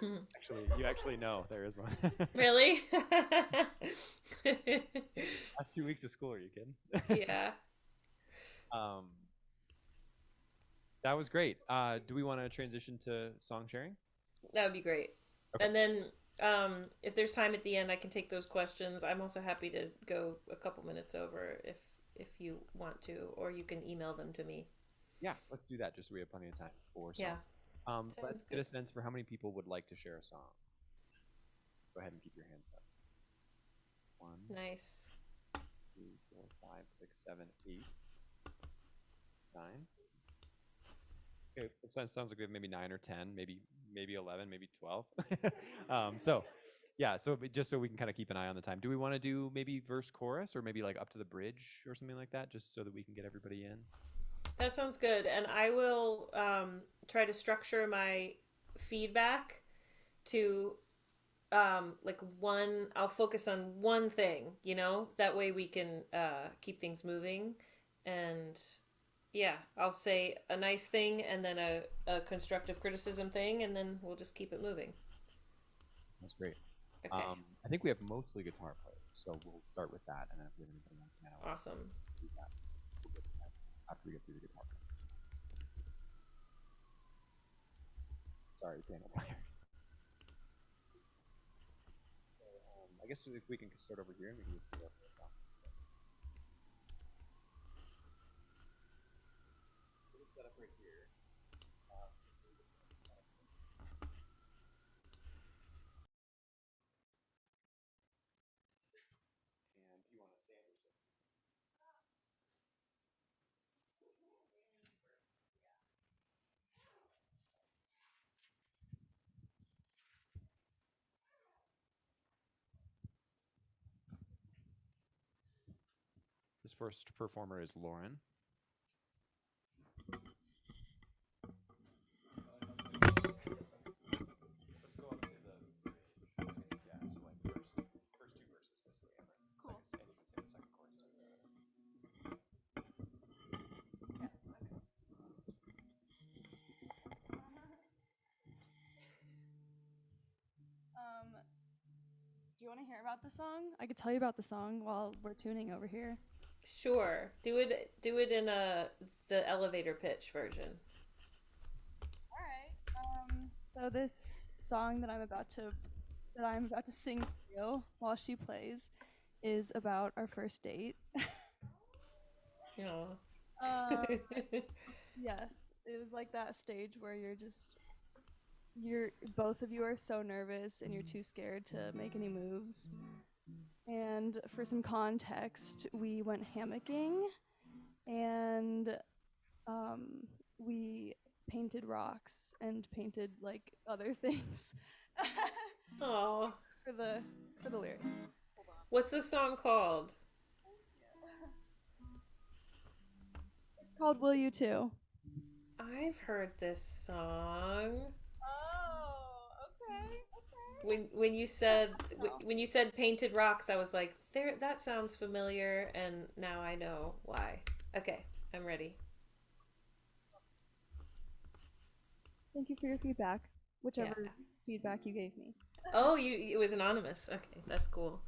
You actually know there is one. Really? Last 2 weeks of school, are you kidding? Yeah. That was great. Do we want to transition to song sharing? That would be great. Okay. And then if there's time at the end, I can take those questions. I'm also happy to go a couple minutes over if you want to, or you can email them to me. Yeah, let's do that just so we have plenty of time for song. Yeah. Let's get a sense for how many people would like to share a song. Go ahead and keep your hands up. 1, nice. 2, 4, 5, 6, 7, 8, 9, Okay, it sounds like we have maybe 9 or 10, maybe 11, maybe 12. So yeah, so just so we can kind of keep an eye on the time. Do we want to do maybe verse chorus or maybe like up to the bridge or something like that, just so that we can get everybody in? That sounds good. And I will try to structure my feedback to like I'll focus on one thing, that way we can keep things moving. And yeah, I'll say a nice thing and then a constructive criticism thing, and then we'll just keep it moving. Sounds great. Okay. I think we have mostly guitar players, so we'll start with that, and then if we have anybody on piano, Awesome. we'll do that. We'll get to that after we get through the guitar players. Sorry, piano players. So, I guess if we can start over here and we can just do our prompts and stuff. We'll set up right here. And do you want to stand or sit? This first performer is Lauren. Let's go up to the bridge. Yeah, so like first two verses basically, and then cool. And you can say the second chorus too. Do you want to hear about the song? I could tell you about the song while we're tuning over here. Sure. Do it in the elevator pitch version. All right. So this song that I'm about to sing for you while she plays is about our first date. Yeah. Yes, it was like that stage where both of you are so nervous and you're too scared to make any moves. And for some context, we went hammocking and we painted rocks and painted like other things. Aw. for the lyrics. What's the song called? It's called Will You Too. I've heard this song. Oh, okay. When you said painted rocks, I was like, that sounds familiar, and now I know why. Okay, I'm ready. Thank you for your feedback, whichever feedback you gave me. Oh, it was anonymous. Okay, that's cool.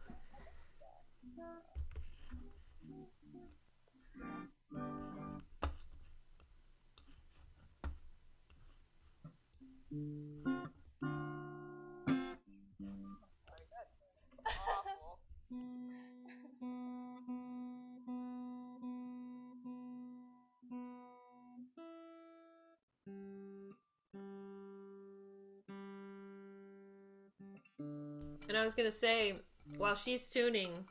And I was gonna say, while she's tuning,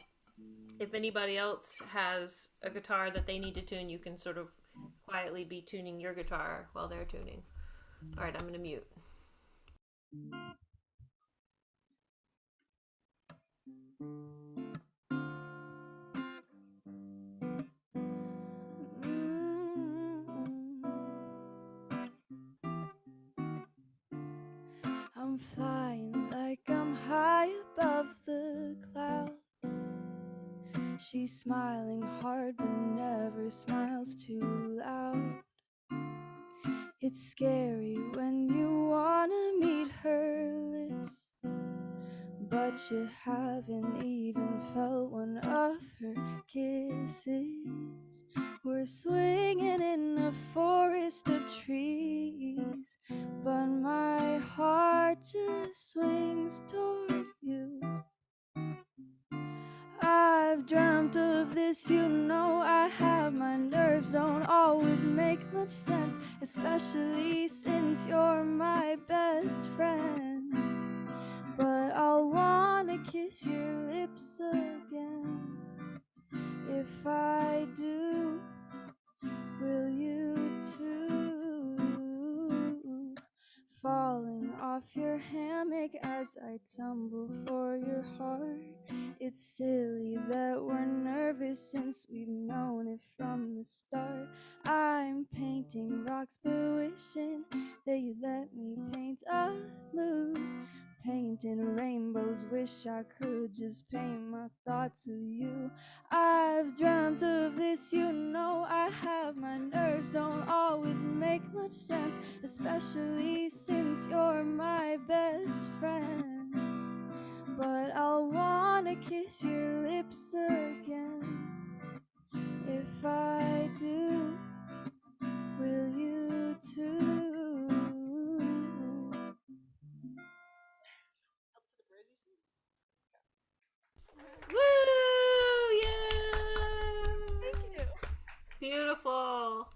if anybody else has a guitar that they need to tune, you can sort of quietly be tuning your guitar while they're tuning. All right, I'm gonna mute. I'm flying like I'm high above the clouds. She's smiling hard but never smiles too loud. It's scary when you wanna meet her lips, but you haven't even felt one of her kisses. We're swinging in a forest of trees, but my heart just swings toward you. I've dreamt of this, you know I have. My nerves don't always make much sense, especially since you're my best friend. But I'll wanna kiss your lips again. If I do, will you too? as I tumble for your heart. It's silly that we're nervous since we've known it from the start. I'm painting rocks but wishing that you let me paint a moon. Painting rainbows, wish I could just paint my thoughts of you. I've dreamt of this, you know I have. My nerves don't always make much sense, especially since you're my best friend. But I'll wanna kiss your lips again. If I do, will you too? Woo! Yeah! Thank you. Beautiful.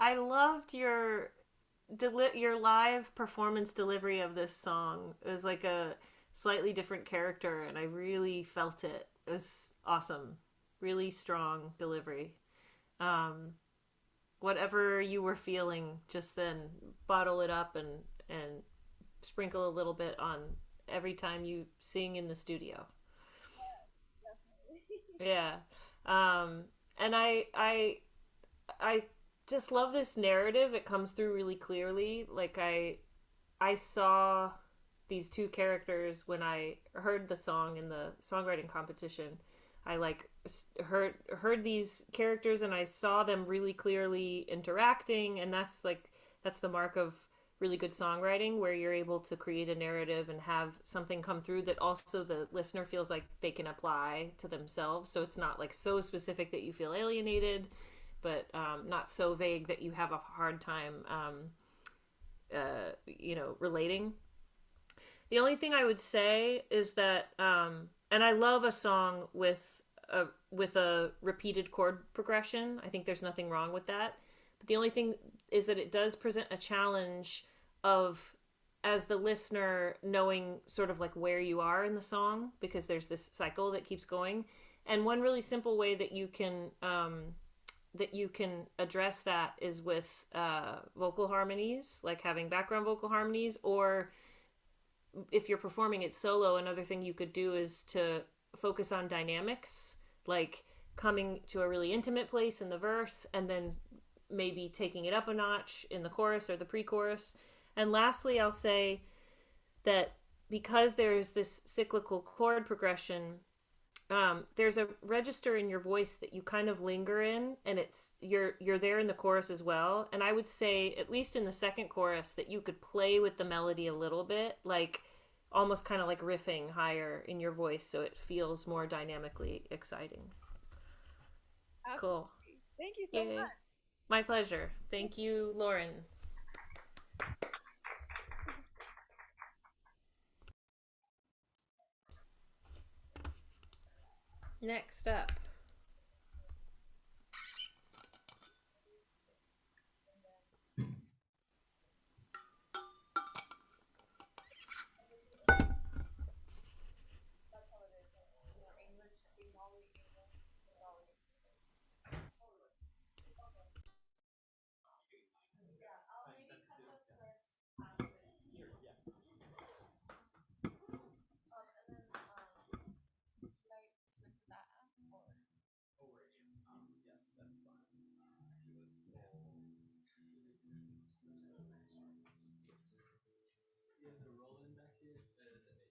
I loved your live performance delivery of this song. It was like a slightly different character, and I really felt it. It was awesome. Really strong delivery. Whatever you were feeling just then, bottle it up and sprinkle a little bit on every time you sing in the studio. Yeah. And I just love this narrative. It comes through really clearly. Like I saw these two characters when I heard the song in the songwriting competition. I like heard these characters and I saw them really clearly interacting, and that's the mark of really good songwriting, where you're able to create a narrative and have something come through that also the listener feels like they can apply to themselves. So it's not like so specific that you feel alienated, but not so vague that you have a hard time relating. The only thing I would say is that and I love a song with a repeated chord progression. I think there's nothing wrong with that. But the only thing is that it does present a challenge of, as the listener, knowing sort of like where you are in the song, because there's this cycle that keeps going. And one really simple way that you can address that is with vocal harmonies, like having background vocal harmonies, or if you're performing it solo, another thing you could do is to focus on dynamics, like coming to a really intimate place in the verse and then maybe taking it up a notch in the chorus or the pre-chorus. And lastly, I'll say that because there's this cyclical chord progression, there's a register in your voice that you kind of linger in, and you're there in the chorus as well. And I would say, at least in the second chorus, that you could play with the melody a little bit, like almost kind of like riffing higher in your voice, so it feels more dynamically exciting. Absolutely. Cool. Thank you so much. My pleasure. Thank you, Lauren. Next up.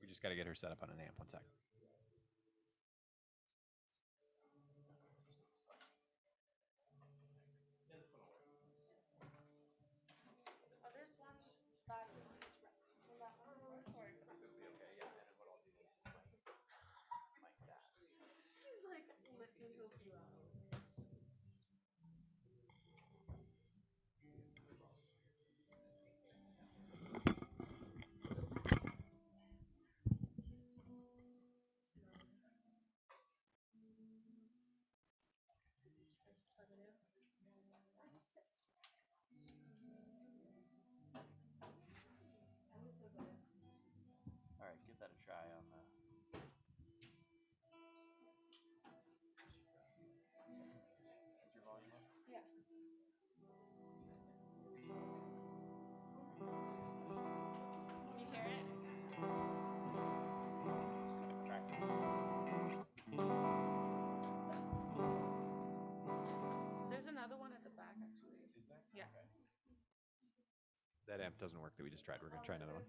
We just got to get her set up on an amp. 1 sec. All right, give that a try on the. That amp doesn't work that we just tried. We're gonna try another one.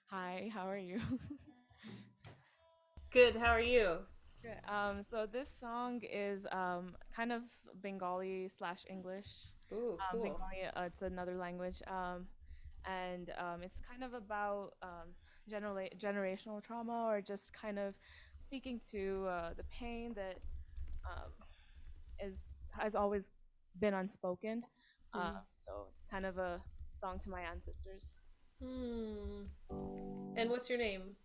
Hi, how are you? Good. How are you? Good. So this song is kind of Bengali slash English. Ooh, cool. Bengali, it's another language. And it's kind of about generational trauma, or just kind of speaking to the pain that um, has always been unspoken. So it's kind of a song to my ancestors. And what's your name?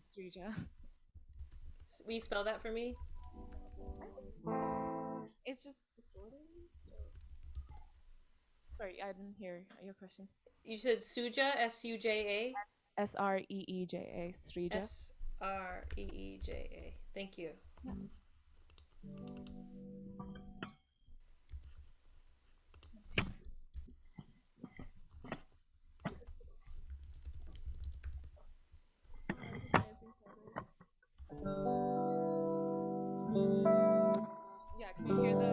Srija. Will you spell that for me? It's just distorted. So. Sorry, I didn't hear your question. You said Suja, S-U-J-A? Sreeja. Srija. S-R-E-E-J-A. Thank you. Yeah. Yeah, can you hear the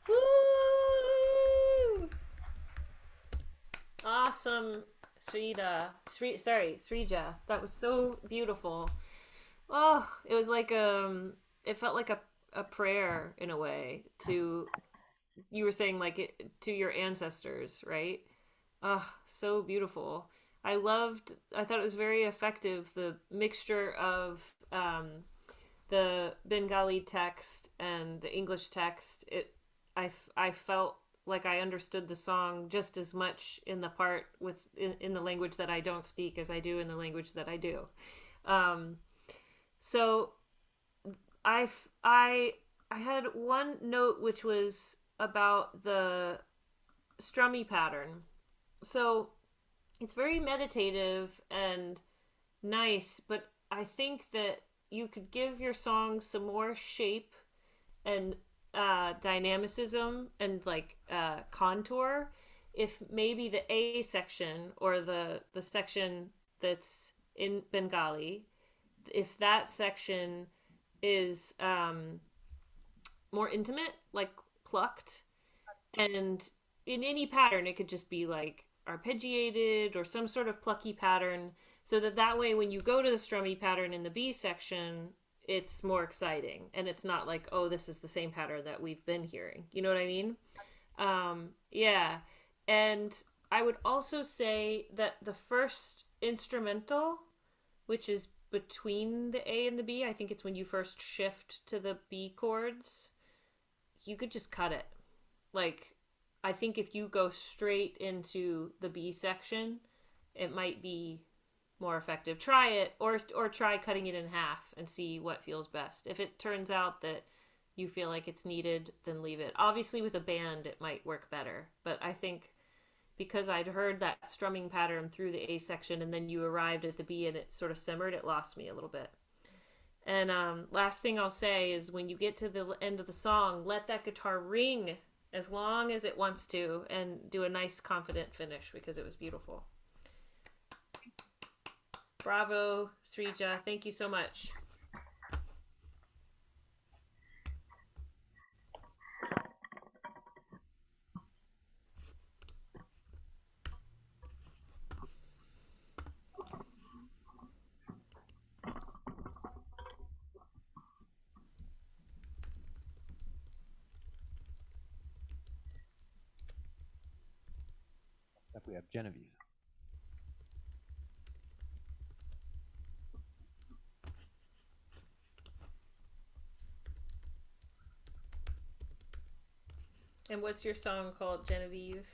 Woo! Awesome, Srija. That was so beautiful. Oh, it was like it felt like a prayer in a way to, you were saying, like it to your ancestors, right? Oh, so beautiful. I thought it was very effective, the mixture of the Bengali text and the English text, I felt like I understood the song just as much in the part in the language that I don't speak as I do in the language that I do. So I had one note which was about the strummy pattern. So it's very meditative and nice, but I think that you could give your song some more shape and dynamicism and like contour if maybe the A section or the section that's in Bengali, if that section is more intimate, like plucked, and in any pattern it could just be like arpeggiated or some sort of plucky pattern, so that way when you go to the strummy pattern in the B section, it's more exciting and it's not like, oh, this is the same pattern that we've been hearing, you know what I mean? Yeah. And I would also say that the first instrumental, which is between the A and the B, I think it's when you first shift to the B chords, you could just cut it. Like, I think if you go straight into the B section, it might be more effective. Try it, or try cutting it in half and see what feels best. If it turns out that you feel like it's needed, then leave it. Obviously with a band it might work better, but I think because I'd heard that strumming pattern through the A section and then you arrived at the B and it sort of simmered, it lost me a little bit. And last thing I'll say is when you get to the end of the song, let that guitar ring as long as it wants to and do a nice confident finish, because it was beautiful. Bravo, Srija. Thank you so much. Next up, we have Genevieve. And what's your song called, Genevieve?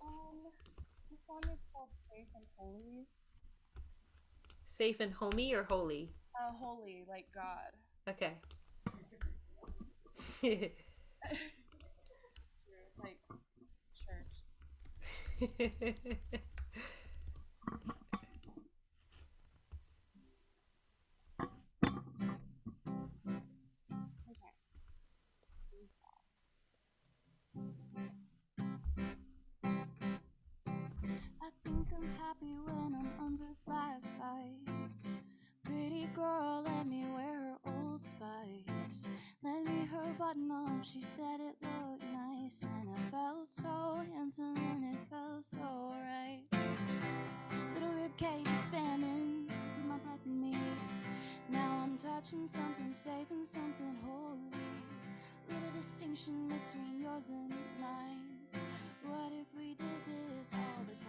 The song is called Safe and Holy. Safe and homey or holy? Holy, like God. Okay. Like church. Okay. Here's that. I think I'm happy when I'm under black lights. Pretty girl, let me wear her Old Spice. Let me her button up, she said it looked nice. And I felt so handsome and it felt so right. Little ribcage expanding with my breath in me. Now I'm touching something safe and something holy. Little distinction between yours and mine. What if we did this all the time?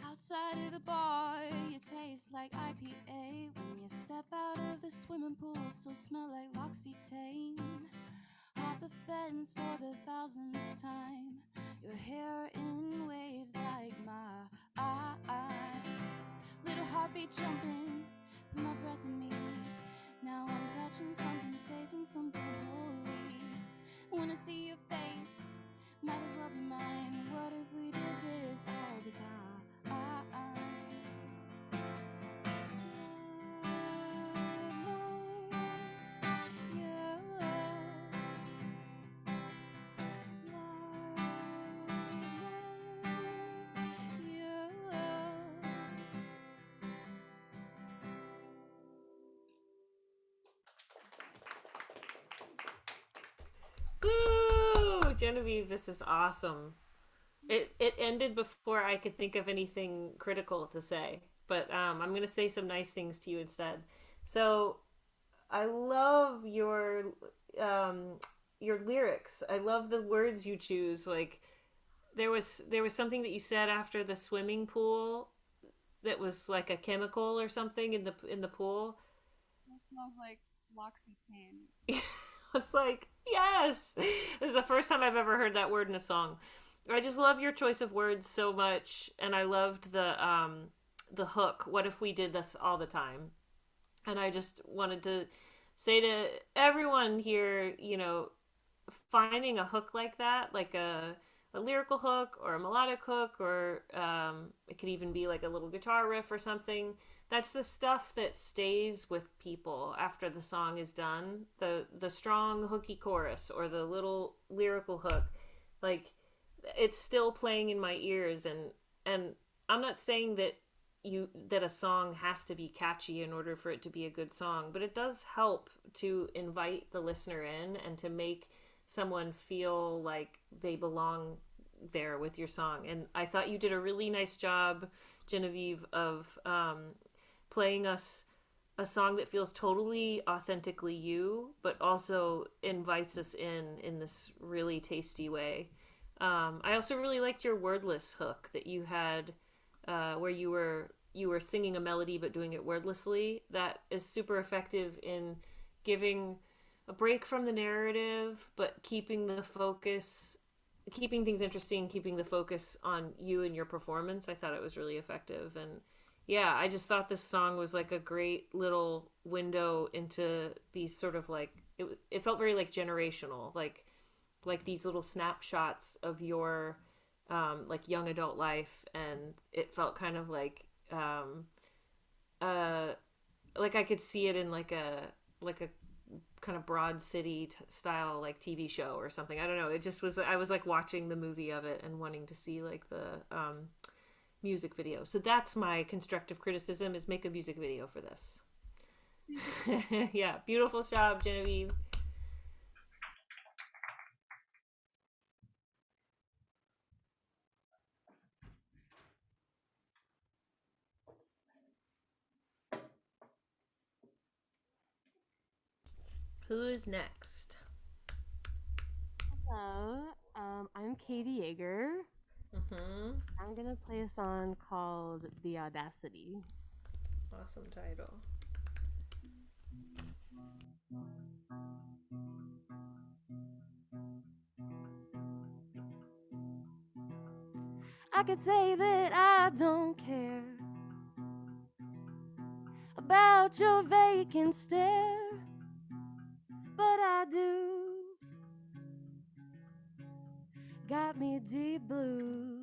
Outside of the bar, you taste like IPA. When you step out of the swimming pool, still smell like L'Occitane. Hop the fence for the 1000th time. Your hair in waves like my little heartbeat jumping, put my breath in me. Now I'm touching something safe and something holy. Wanna see your face, might as well be mine. What if we did this all the time? Woo! Genevieve, this is awesome. It ended before I could think of anything critical to say, but I'm gonna say some nice things to you instead. So I love um, your lyrics. I love the words you choose. Like there was something that you said after the swimming pool that was like a chemical or something in the pool. Still smells like L'Occitane. I was like, yes, this is the first time I've ever heard that word in a song. I just love your choice of words so much, and I loved the hook. What if we did this all the time? And I just wanted to say to everyone here, finding a hook like that, like a lyrical hook or a melodic hook, or it could even be like a little guitar riff or something. That's the stuff that stays with people after the song is done. The strong hooky chorus or the little lyrical hook, like it's still playing in my ears, and I'm not saying that a song has to be catchy in order for it to be a good song, but it does help to invite the listener in and to make someone feel like they belong there with your song. And I thought you did a really nice job, Genevieve, of playing us a song that feels totally authentically you, but also invites us in this really tasty way. I also really liked your wordless hook that you had, where you were singing a melody but doing it wordlessly. That is super effective in giving a break from the narrative, but keeping things interesting, keeping the focus on you and your performance. I thought it was really effective, and yeah, I just thought this song was like a great little window into these sort of like it felt very like generational, like these little snapshots of your like young adult life, and it felt kind of uh like I could see it in like a kind of broad city style like TV show or something. I don't know. It just was. I was like watching the movie of it and wanting to see like the music video. So that's my constructive criticism: is make a music video for this. Yeah, beautiful job, Genevieve. Who's next? Hello, I'm Katie Yeager. Mm-hmm. I'm gonna play a song called "The Audacity." Awesome title. I could say that I don't care about your vacant stare, but I do. Got me deep blue.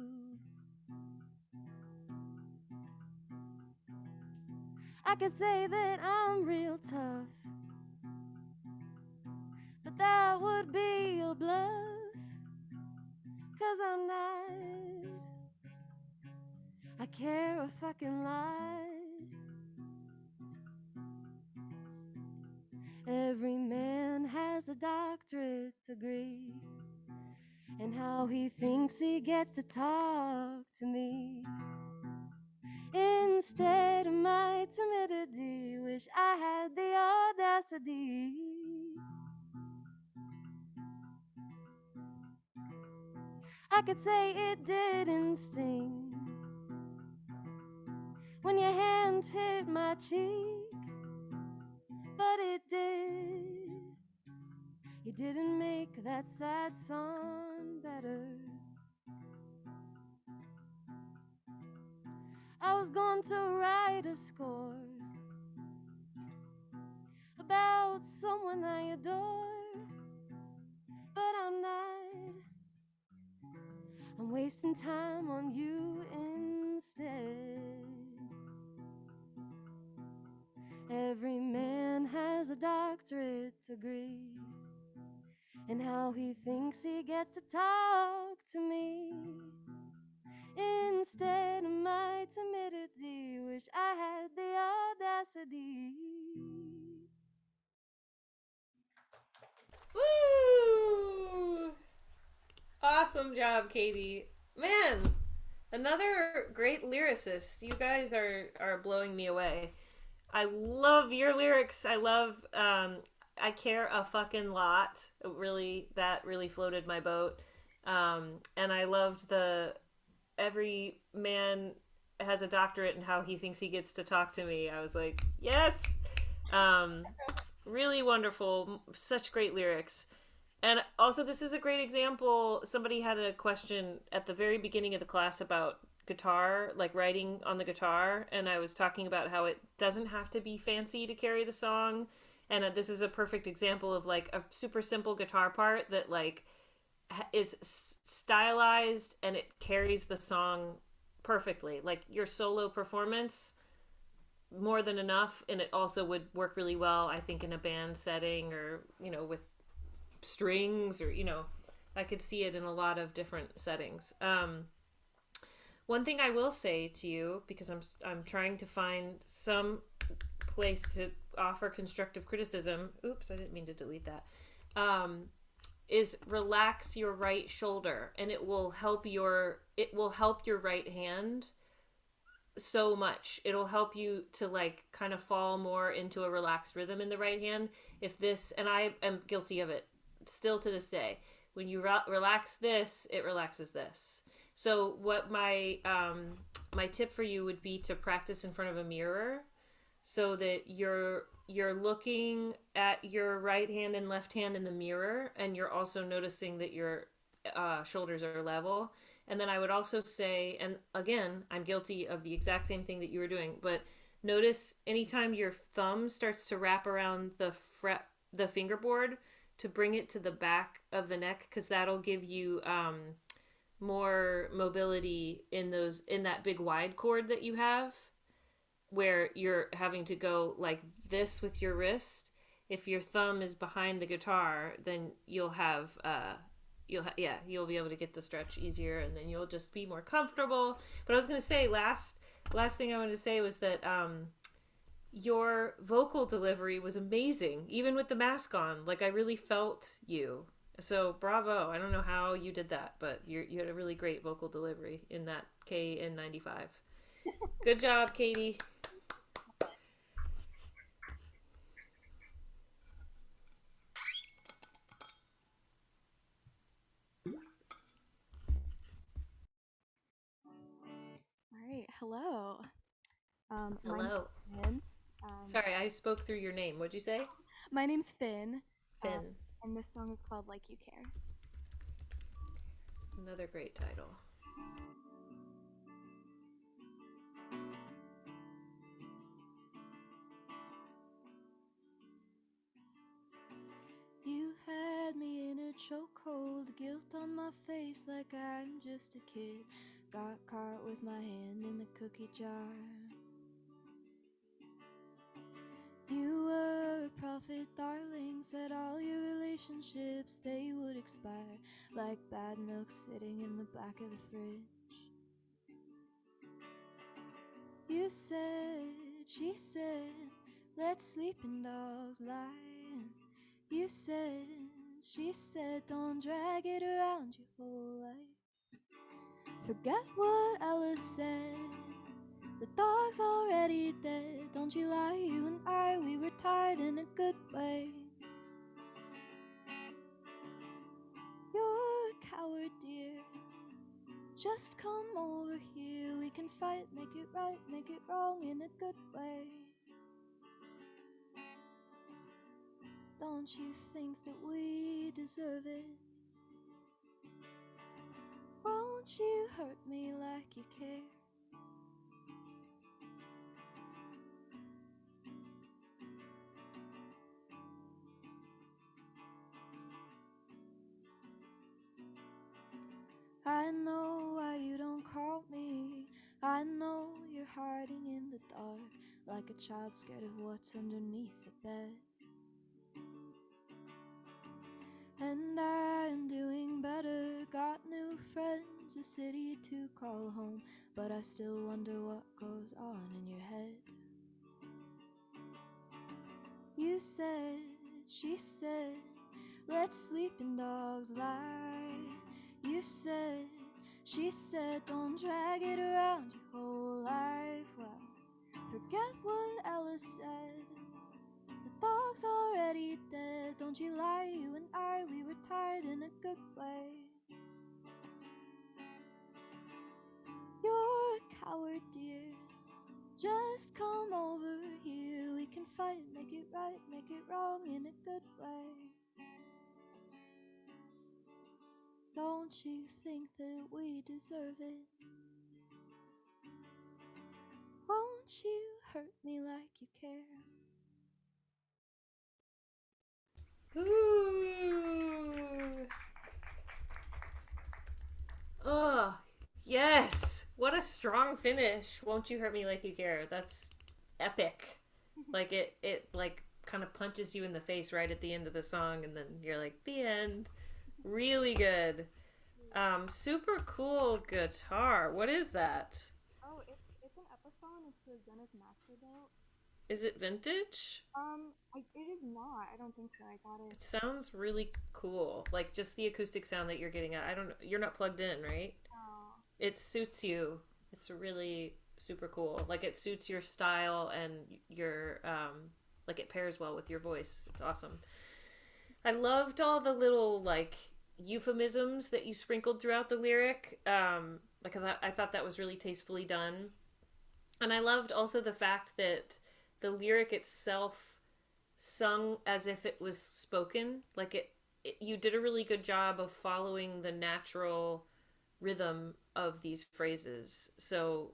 I could say that I'm real tough, but that would be a bluff, 'cause I'm not. I care a fucking lot. Every man has a doctorate degree, and how he thinks he gets to talk to me. Instead of my timidity, wish I had the audacity. I could say it didn't sting when your hand hit my cheek, but it did. You didn't make that sad song better. I was going to write a score about someone I adore, but I'm not. I'm wasting time on you instead. Every man has a doctorate degree, and how he thinks he gets to talk to me. Instead of my timidity, wish I had the audacity. Woo! Awesome job, Katie. Man, another great lyricist. You guys are blowing me away. I love your lyrics. I love I care a fucking lot. That really floated my boat. And I loved the every man has a doctorate and how he thinks he gets to talk to me. I was like, yes. Um, really wonderful. Such great lyrics. And also, this is a great example. Somebody had a question at the very beginning of the class about guitar, like writing on the guitar. And I was talking about how it doesn't have to be fancy to carry the song. And this is a perfect example of like a super simple guitar part that like is stylized and it carries the song perfectly. Like your solo performance, more than enough, and it also would work really well, I think, in a band setting or with strings or I could see it in a lot of different settings. One thing I will say to you, because I'm trying to find some place to offer constructive criticism. Oops, I didn't mean to delete that. Is relax your right shoulder, and it will help your right hand so much. It'll help you to like kind of fall more into a relaxed rhythm in the right hand. If this, and I am guilty of it still to this day, when you relax this, it relaxes this. So what my tip for you would be to practice in front of a mirror, so that you're looking at your right hand and left hand in the mirror, and you're also noticing that your shoulders are level. And then I would also say, and again, I'm guilty of the exact same thing that you were doing, but notice anytime your thumb starts to wrap around the fingerboard, to bring it to the back of the neck, because that'll give you more mobility in that big wide chord that you have, where you're having to go like this with your wrist. If your thumb is behind the guitar, then you'll be able to get the stretch easier, and then you'll just be more comfortable. But I was going to say, last thing I wanted to say was that your vocal delivery was amazing, even with the mask on. Like, I really felt you. So bravo. I don't know how you did that, but you had a really great vocal delivery in that KN95. Good job, Katie. All right, hello. Hello. Finn. Sorry, I spoke through your name. What'd you say? My name's Finn. Finn. And this song is called Like You Care. Another great title. You had me in a chokehold, guilt on my face like I'm just a kid. Got caught with my hand in the cookie jar. You were a prophet, darling, said all your relationships, they would expire like bad milk sitting in the back of the fridge. You said, she said, let sleeping dogs lie. You said, she said, don't drag it around your whole life. Forget what Alice said, the dog's already dead. Don't you lie, you and I, we were tired in a good way. You're a coward, dear. Just come over here, we can fight, make it right, make it wrong in a good way. Don't you think that we deserve it? Won't you hurt me like you care? I know why you don't call me. I know you're hiding in the dark, like a child scared of what's underneath the bed. And I'm doing better, got new friends, a city to call home, but I still wonder what goes on in your head. You said, she said, let sleeping dogs lie. You said, She said, don't drag it around your whole life. Well, forget what Alice said. The dog's already dead. Don't you lie, you and I, we were tied in a good way. You're a coward, dear. Just come over here. We can fight, make it right, make it wrong in a good way. Don't you think that we deserve it? Won't you hurt me like you care? Ooh. Oh, yes. What a strong finish. Won't you hurt me like you care? That's epic. Like it like kind of punches you in the face right at the end of the song, and then you're like, the end. Really good. Super cool guitar. What is that? Oh, it's an Epiphone. It's the Zenith Master Belt. Is it vintage? It is not. I don't think so. I got it. It sounds really cool. Like just the acoustic sound that you're getting at. I don't know. You're not plugged in, right? It suits you. It's really super cool. Like it suits your style and your like it pairs well with your voice. It's awesome. I loved all the little like euphemisms that you sprinkled throughout the lyric. Like I thought that was really tastefully done. And I loved also the fact that the lyric itself sung as if it was spoken. Like you did a really good job of following the natural rhythm of these phrases. So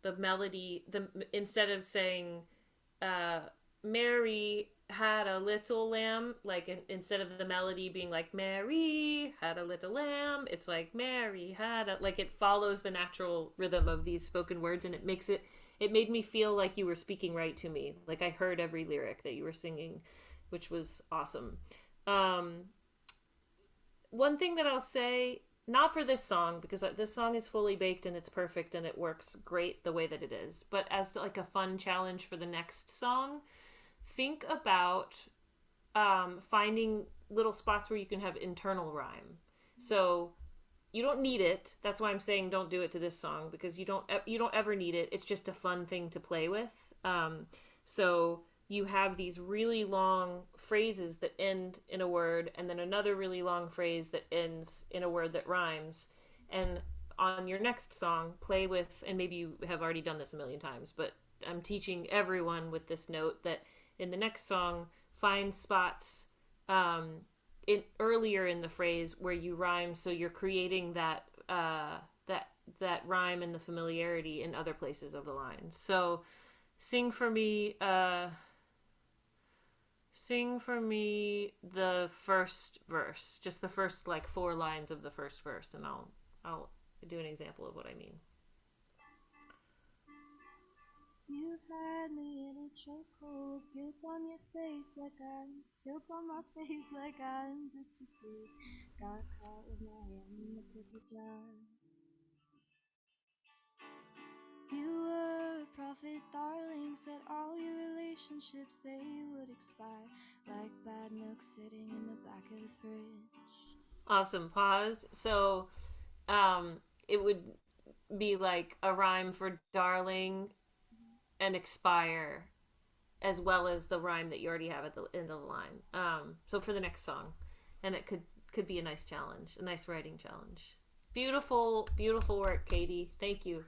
the melody, instead of saying Mary had a little lamb, like instead of the melody being like Mary had a little lamb, it's like Mary had a, like it follows the natural rhythm of these spoken words, and it made me feel like you were speaking right to me. Like I heard every lyric that you were singing, which was awesome. One thing that I'll say, not for this song, because this song is fully baked and it's perfect and it works great the way that it is, but as to like a fun challenge for the next song, think about finding little spots where you can have internal rhyme. So you don't need it. That's why I'm saying don't do it to this song, because you don't ever need it. It's just a fun thing to play with. So you have these really long phrases that end in a word, and then another really long phrase that ends in a word that rhymes. And on your next song, play with, and maybe you have already done this a million times, but I'm teaching everyone with this note that in the next song, find spots earlier in the phrase where you rhyme, so you're creating that rhyme and the familiarity in other places of the line. So sing for me the first verse, just the first like 4 lines of the first verse, and I'll do an example of what I mean. You had me in a chokehold, guilt on your face like guilt on my face like I'm just a kid. Got caught with my hand in the cookie jar. You were a prophet, darling, said all your relationships, they would expire like bad milk sitting in the back of the fridge. Awesome. Pause. So it would be like a rhyme for darling and expire, as well as the rhyme that you already have at the end of the line. So for the next song, and it could be a nice challenge, a nice writing challenge. Beautiful, beautiful work, Katie. Thank you.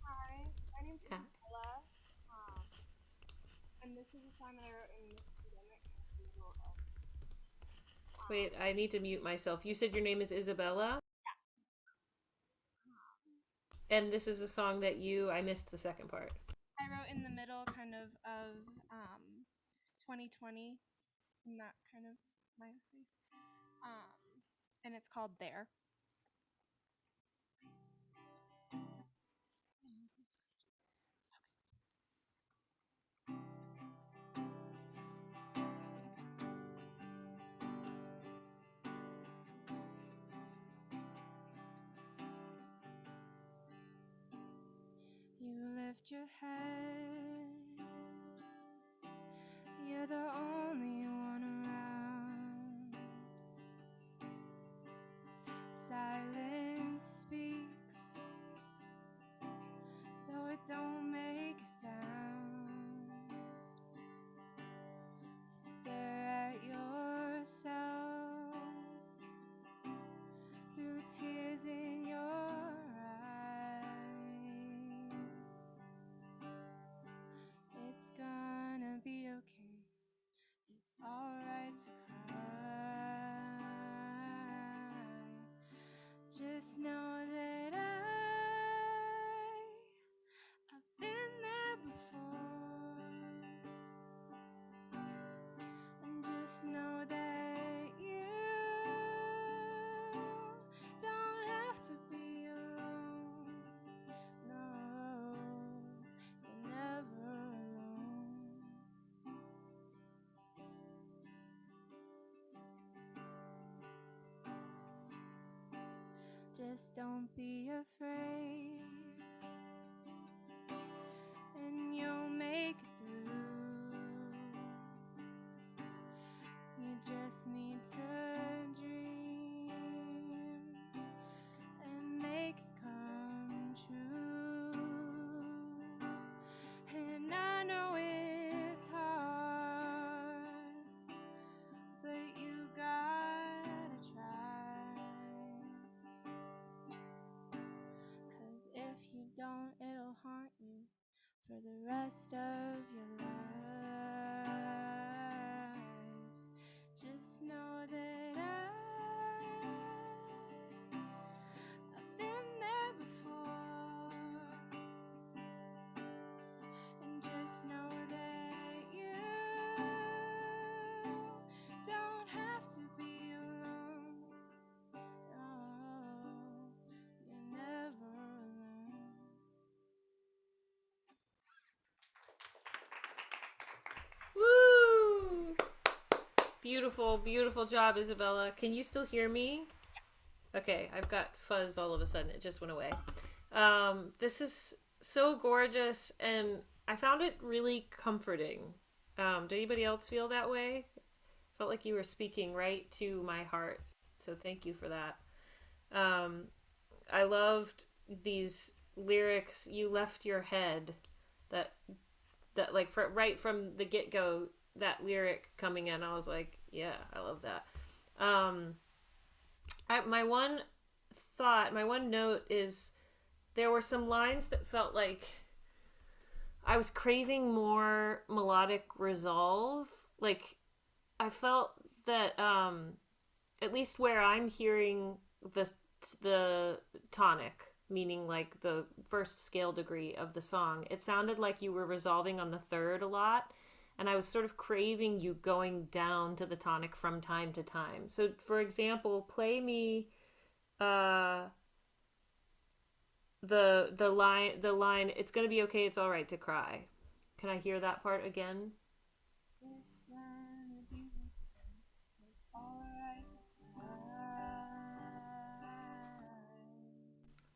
Hi, my name's Isabella, and this is a song that I wrote in the pandemic in the middle of. Wait, I need to mute myself. You said your name is Isabella? And this is a song that I missed the second part. I wrote in the middle kind of 2020, in that kind of mind space. And it's called There. lift your head. You're the only one around. Silence speaks, though it don't make a sound. Stare at yourself through tears in your eyes. It's gonna be okay. It's alright to cry. Just know that I've been there before. And just know that you don't have to be alone. No, you're never alone. Just don't be afraid, and you'll make it through. You just need to dream and make it come true. And I know it's hard, but you gotta try. 'Cause if you don't, it'll haunt you for the rest of your life. Just know that I've been there before. And just know that you don't have to be alone. No, you're never alone. Woo! Beautiful, beautiful job, Isabella. Can you still hear me? Okay, I've got fuzz all of a sudden. It just went away. This is so gorgeous, and I found it really comforting. Did anybody else feel that way? Felt like you were speaking right to my heart. So thank you for that. I loved these lyrics. You left your head. That like right from the get-go, that lyric coming in, I was like, yeah, I love that. My one note is there were some lines that felt like I was craving more melodic resolve. Like, I felt that at least where I'm hearing the tonic, meaning like the first scale degree of the song, it sounded like you were resolving on the third a lot, and I was sort of craving you going down to the tonic from time to time. So for example, play me the line it's gonna be okay, it's all right to cry. Can I hear that part again? It's gonna be okay. It's alright to cry.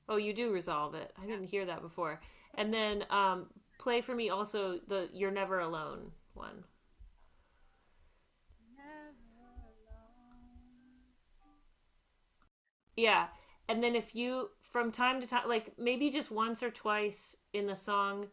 Oh, you do resolve it. I didn't hear that before. And then play for me also the You're Never Alone one. Never alone. Yeah. And then if you, from time to time, like maybe just once or twice in the song,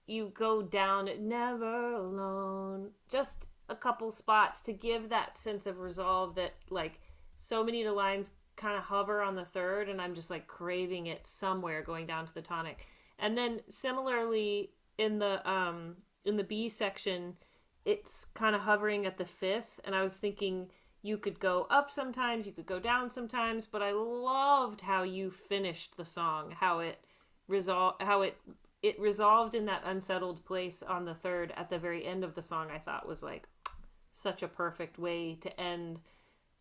you go down, never alone, just a couple spots to give that sense of resolve that, like, so many of the lines kind of hover on the third, and I'm just like craving it somewhere going down to the tonic. And then similarly in the B section, it's kind of hovering at the fifth, and I was thinking you could go up sometimes, you could go down sometimes, but I loved how you finished the song, how it resolved in that unsettled place on the third at the very end of the song. I thought was like such a perfect way to end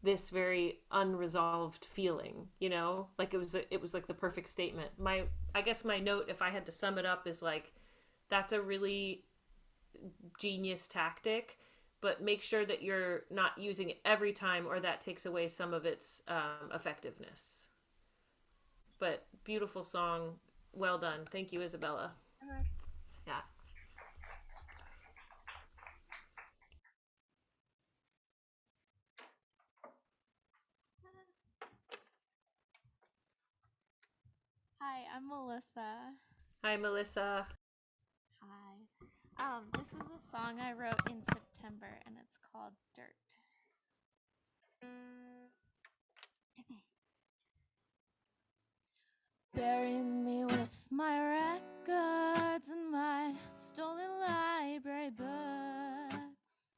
this very unresolved feeling, you know? Like it was like the perfect statement. I guess my note, if I had to sum it up, is like, that's a really genius tactic, but make sure that you're not using it every time, or that takes away some of its effectiveness. But beautiful song. Well done. Thank you, Isabella. Yeah. Hi, I'm Melissa. Hi, Melissa. Hi. This is a song I wrote in September, and it's called Dirt. Bury me with my records and my stolen library books.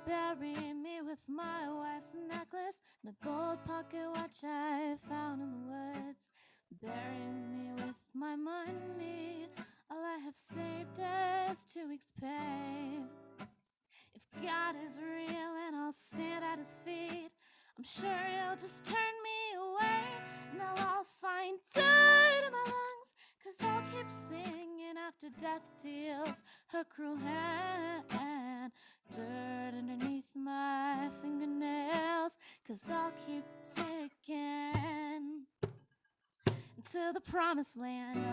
Bury me with my wife's necklace and a gold pocket watch I found in the woods. Bury me with my money, all I have saved is 2 weeks' pay. If God is real and I'll stand at his feet, I'm sure he'll just turn me away, and I'll all find dirt in my lungs, 'cause I'll keep singing after death deals her cruel hand. Dirt underneath my fingernails, 'cause I'll keep ticking to the promised land.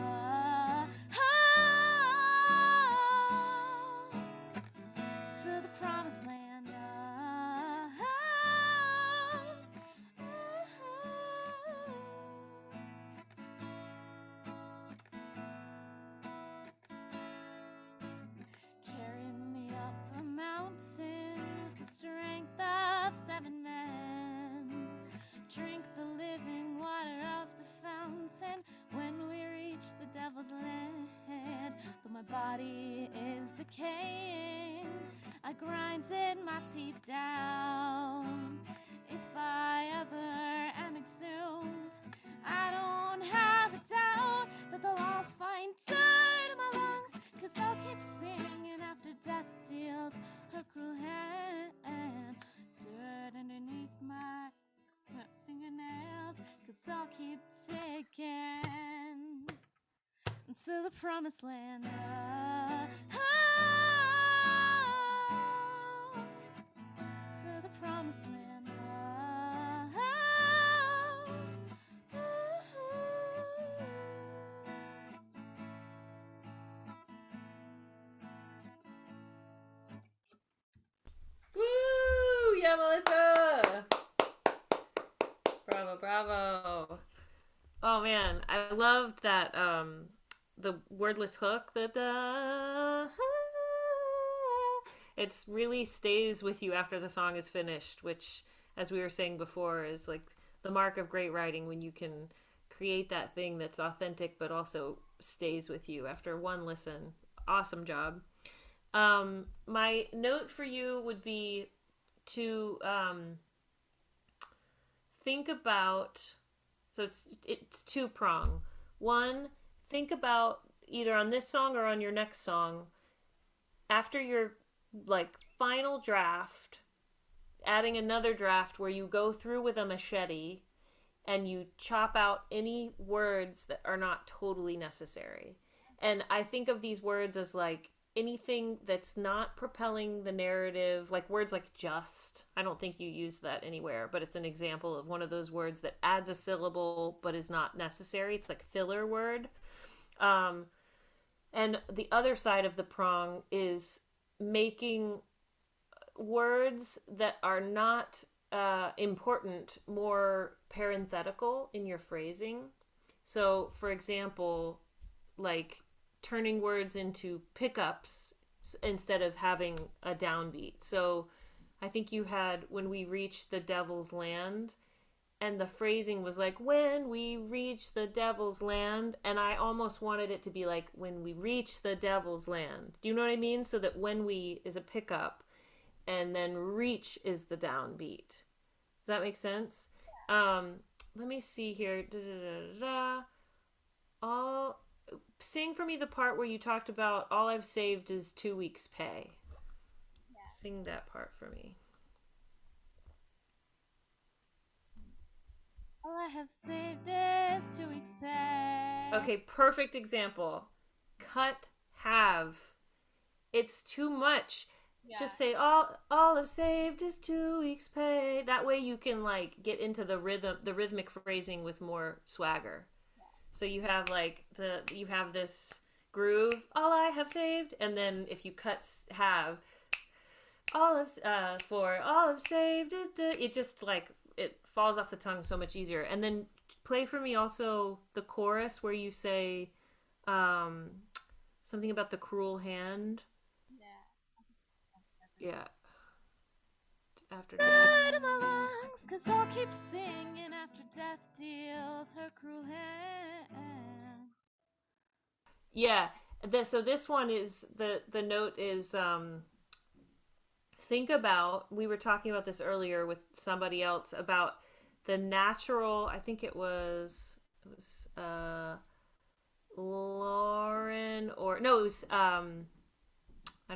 To the promised land. Carry me up a mountain with the strength of 7 men. Drink the living water of the fountain when we reach the devil's land. Though my body is decaying, I grinded my teeth down. If I ever am exhumed, I don't have a doubt that they'll all find dirt in my lungs, 'cause I'll keep singing after death deals her cruel hand. Dirt underneath my fingernails, 'cause I'll keep ticking to the promised land. To the promised land. Woo! Yeah, Melissa! Bravo, bravo. Oh man, I loved that the wordless hook. It really stays with you after the song is finished, which, as we were saying before, is like the mark of great writing, when you can create that thing that's authentic but also stays with you after one listen. Awesome job. My note for you would be to think about, so it's two-prong. One, think about either on this song or on your next song, after your like final draft, adding another draft where you go through with a machete and you chop out any words that are not totally necessary. And I think of these words as like anything that's not propelling the narrative, like words like just. I don't think you use that anywhere, but it's an example of one of those words that adds a syllable but is not necessary. It's like filler word. And the other side of the prong is making words that are not important more parenthetical in your phrasing. So, for example, like turning words into pickups instead of having a downbeat. So I think you had when we reach the devil's land, and the phrasing was like when we reach the devil's land, and I almost wanted it to be like when we reach the devil's land. Do you know what I mean? So that when we is a pickup and then reach is the downbeat. Does that make sense? Let me see here. All sing for me the part where you talked about all I've saved is 2 weeks' pay. Yeah. Sing that part for me. All I have saved is 2 weeks' pay. Okay, perfect example. Cut have. It's too much. Yeah. Just say all I've saved is 2 weeks' pay. That way you can like get into the rhythmic phrasing with more swagger. Yeah. So you have like you have this groove, all I have saved, and then if you cut have all of for all of saved, it just like it falls off the tongue so much easier. And then play for me also the chorus where you say something about the cruel hand. Yeah. After death. Night in my lungs, 'cause I'll keep singing after death deals her cruel hand. Yeah. So this one is the note is think about, we were talking about this earlier with somebody else about the natural, I think it was Lauren, or no, it was I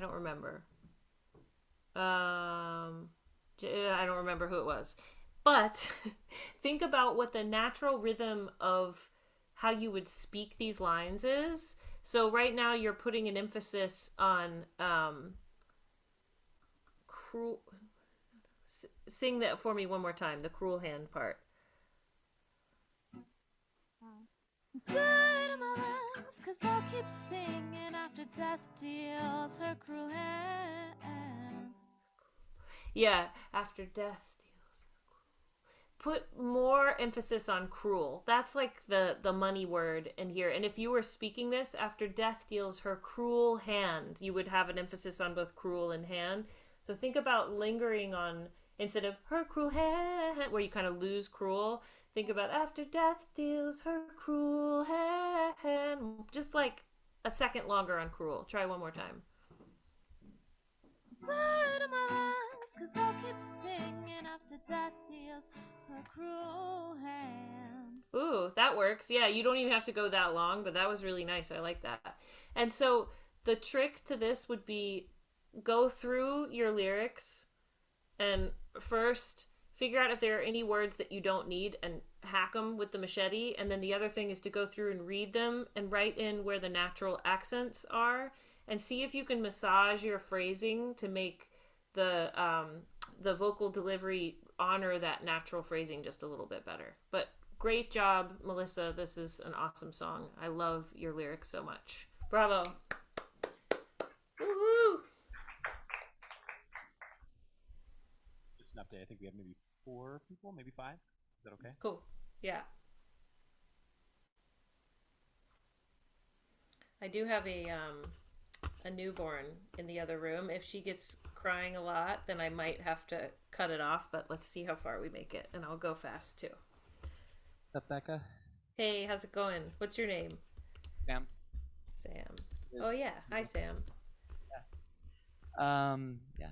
don't remember. I don't remember who it was. But think about what the natural rhythm of how you would speak these lines is. So right now you're putting an emphasis on cruel. Sing that for me one more time, the cruel hand part. Died in my lungs, 'cause I'll keep singing after death deals her cruel hand. Yeah, after death deals. Put more emphasis on cruel. That's like the money word in here. And if you were speaking this, after death deals her cruel hand, you would have an emphasis on both cruel and hand. So think about lingering on, instead of her cruel hand, where you kind of lose cruel, think about after death deals her cruel hand. Just like a second longer on cruel. Try one more time. Died in my lungs, 'cause I'll keep singing after death deals her cruel hand. Ooh, that works. Yeah, you don't even have to go that long, but that was really nice. I like that. And so the trick to this would be go through your lyrics and first figure out if there are any words that you don't need and hack them with the machete. And then the other thing is to go through and read them and write in where the natural accents are and see if you can massage your phrasing to make the vocal delivery honor that natural phrasing just a little bit better. But great job, Melissa. This is an awesome song. I love your lyrics so much. Bravo. Woohoo! Just an update. I think we have maybe 4 people, maybe 5. Is that okay? Cool. Yeah. I do have a newborn in the other room. If she gets crying a lot, then I might have to cut it off, but let's see how far we make it, and I'll go fast too. What's up, Becca? Hey, how's it going? What's your name? Sam. Sam. Oh yeah. Hi, Sam. Yeah.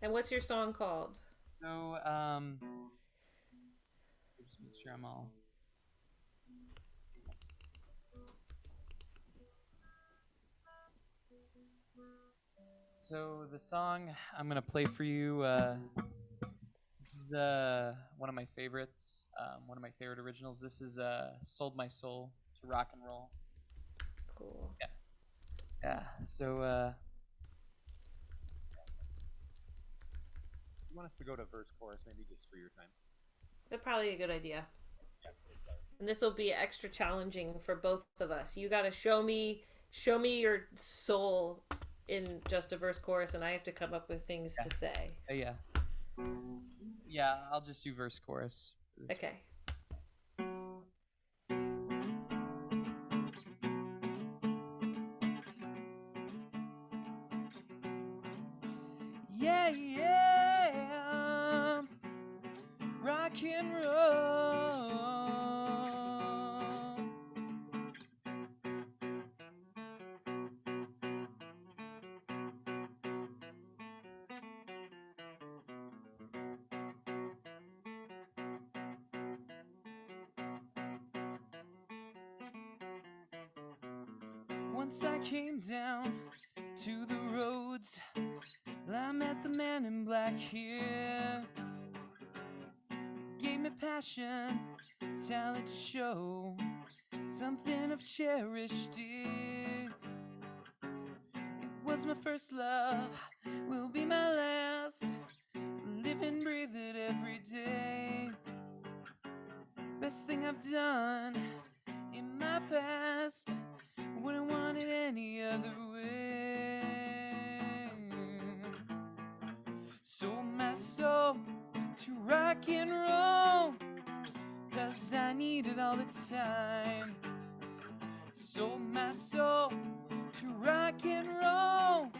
And what's your song called? So, just make sure I'm all. So the song I'm gonna play for you. This is one of my favorites. One of my favorite originals. This is "Sold My Soul to Rock and Roll." Cool. Yeah. So. You want us to go to verse chorus, maybe just for your time? That's probably a good idea. And this will be extra challenging for both of us. You got to show me your soul in just a verse chorus, and I have to come up with things to say. Yeah. Yeah, I'll just do verse chorus. Okay. Yeah, yeah, rock and roll. Once I came down to the roads, I met the man in black here. Gave me passion, talent to show, something I've cherished dear. It was my first love, will be my last. Live and breathe it every day. Best thing I've done in my past. Wouldn't want it any other way. Sold my soul to rock and roll, 'cause I need it all the time. Sold my soul to rock and roll,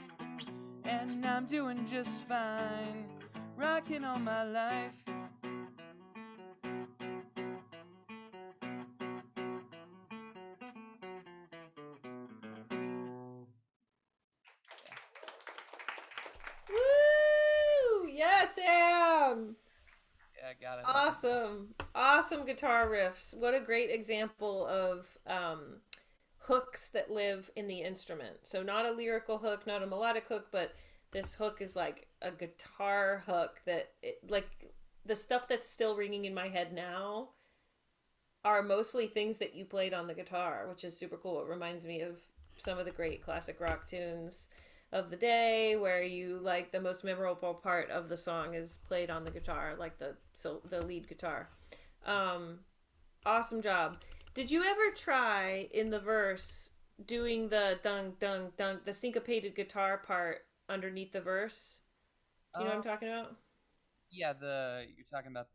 and I'm doing just fine, rocking all my life. Woo! Yes, Sam! Yeah, got it. Awesome guitar riffs. What a great example of hooks that live in the instrument. So not a lyrical hook, not a melodic hook, but this hook is like a guitar hook that like the stuff that's still ringing in my head now are mostly things that you played on the guitar, which is super cool. It reminds me of some of the great classic rock tunes of the day where you like the most memorable part of the song is played on the guitar, like the lead guitar. Awesome job. Did you ever try in the verse doing the dun dun dun, the syncopated guitar part underneath the verse? Do you know what I'm talking about? Yeah, you're talking about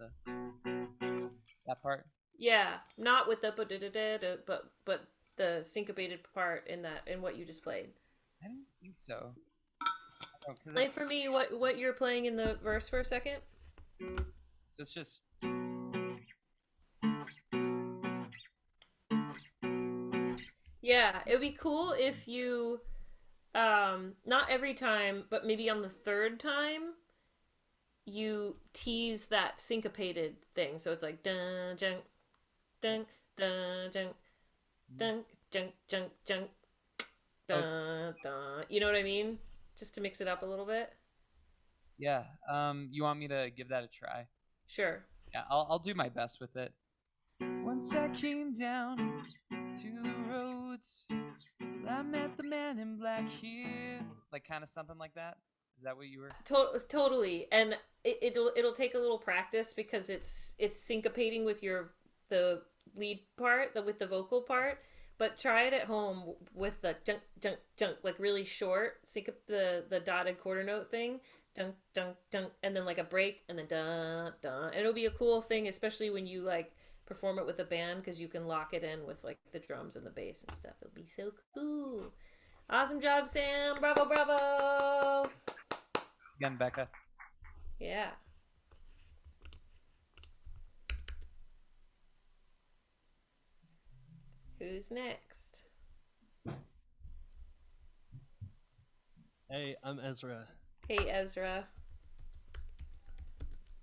that part. Yeah, not with the but the syncopated part in what you just played. I don't think so. Play for me what you're playing in the verse for a second. So it's just. Yeah, it would be cool if you, not every time, but maybe on the third time, you tease that syncopated thing. So it's like dun dun dun dun dun dun dun dun dun dun dun. You know what I mean? Just to mix it up a little bit. Yeah. You want me to give that a try? Sure. Yeah, I'll do my best with it. Once I came down to the roads, I met the man in black here. Like kind of something like that. Is that what you were? Totally, and it'll take a little practice because it's syncopating with the lead part, with the vocal part. But try it at home with the junk junk junk, like really short syncop, the dotted quarter note thing, junk junk junk, and then like a break, and then dun dun. It'll be a cool thing, especially when you like perform it with a band, because you can lock it in with like the drums and the bass and stuff. It'll be so cool. Awesome job, Sam. Bravo, bravo. Thanks again, Becca. Yeah. Who's next? Hey, I'm Ezra. Hey, Ezra.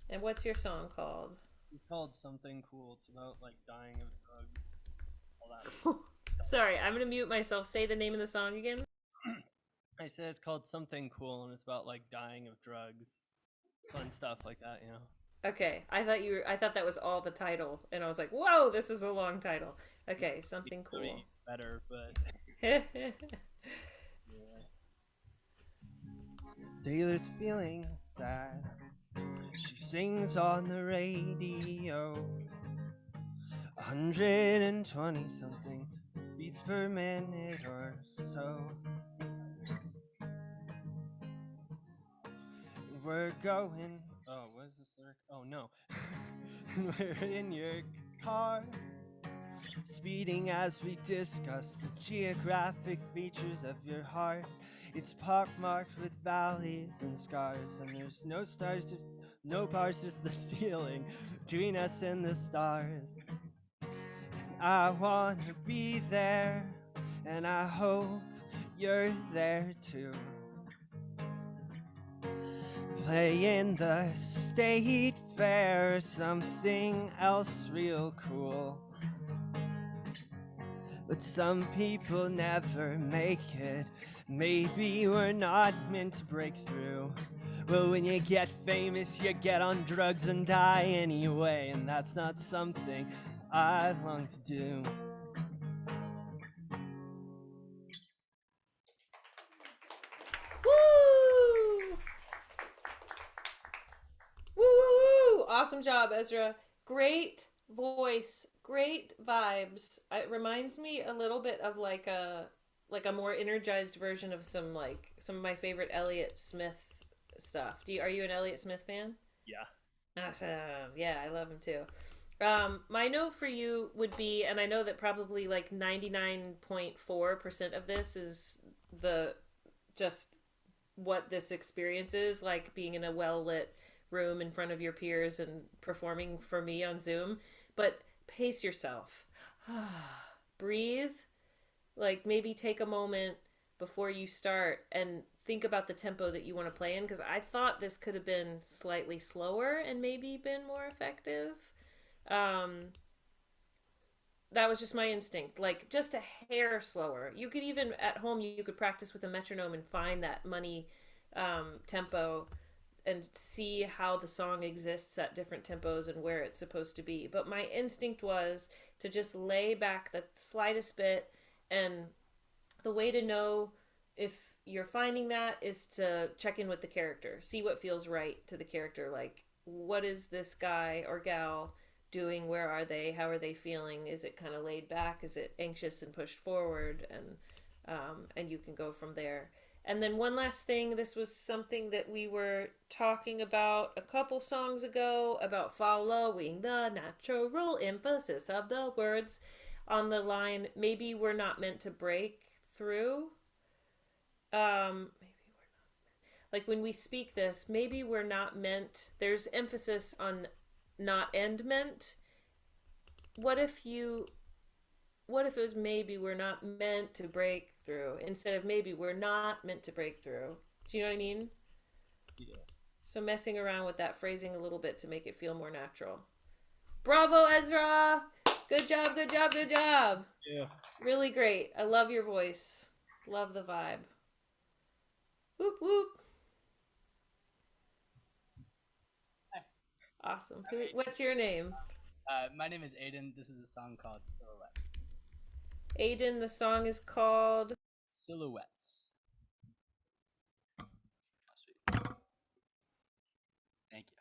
And what's your song called? It's called Something Cool. It's about like dying of drugs. All that stuff. Sorry, I'm gonna mute myself. Say the name of the song again. I said it's called Something Cool, and it's about like dying of drugs, fun stuff like that, you know. Okay, I thought that was all the title, and I was like, whoa, this is a long title. Okay, Something Cool. Be better, but Yeah. Taylor's feeling sad. She sings on the radio. 120 something beats per minute or so. We're going. Oh, what is this lyric? Oh no. We're in your car, speeding as we discuss the geographic features of your heart. It's pockmarked with valleys and scars, and there's no stars, just no bars, just the ceiling between us and the stars. And I wanna be there, and I hope you're there too. Playing the state fair, something else real cool. But some people never make it. Maybe we're not meant to break through. Well, when you get famous, you get on drugs and die anyway, and that's not something I long to do. Woo! Woo, woo, woo! Awesome job, Ezra. Great voice, great vibes. It reminds me a little bit of like a more energized version of some of my favorite Elliott Smith stuff. Are you an Elliott Smith fan? Yeah. Awesome. Yeah, I love him too. My note for you would be, and I know that probably like 99.4% of this is the just what this experience is like being in a well lit room in front of your peers and performing for me on Zoom. But pace yourself. Breathe. Like maybe take a moment before you start and think about the tempo that you want to play in, because I thought this could have been slightly slower and maybe been more effective. Um, that was just my instinct, like just a hair slower. You could even at home you could practice with a metronome and find that money tempo and see how the song exists at different tempos and where it's supposed to be. But my instinct was to just lay back the slightest bit, and the way to know if you're finding that is to check in with the character, see what feels right to the character. Like, what is this guy or gal doing? Where are they? How are they feeling? Is it kind of laid back? Is it anxious and pushed forward? And you can go from there. And then one last thing, this was something that we were talking about a couple songs ago about following the natural emphasis of the words on the line, maybe we're not meant to break through. Maybe we're not, like when we speak this, maybe we're not meant, there's emphasis on not and meant. What if it was maybe we're not meant to break through instead of maybe we're not meant to break through? Do you know what I mean? Yeah. So messing around with that phrasing a little bit to make it feel more natural. Bravo, Ezra! Good job, good job, good job. Yeah. Really great. I love your voice. Love the vibe. Whoop whoop. Hi. Awesome. What's your name? My name is Aiden. This is a song called Silhouette. Aiden, the song is called Silhouettes. Oh, sweet. Thank you.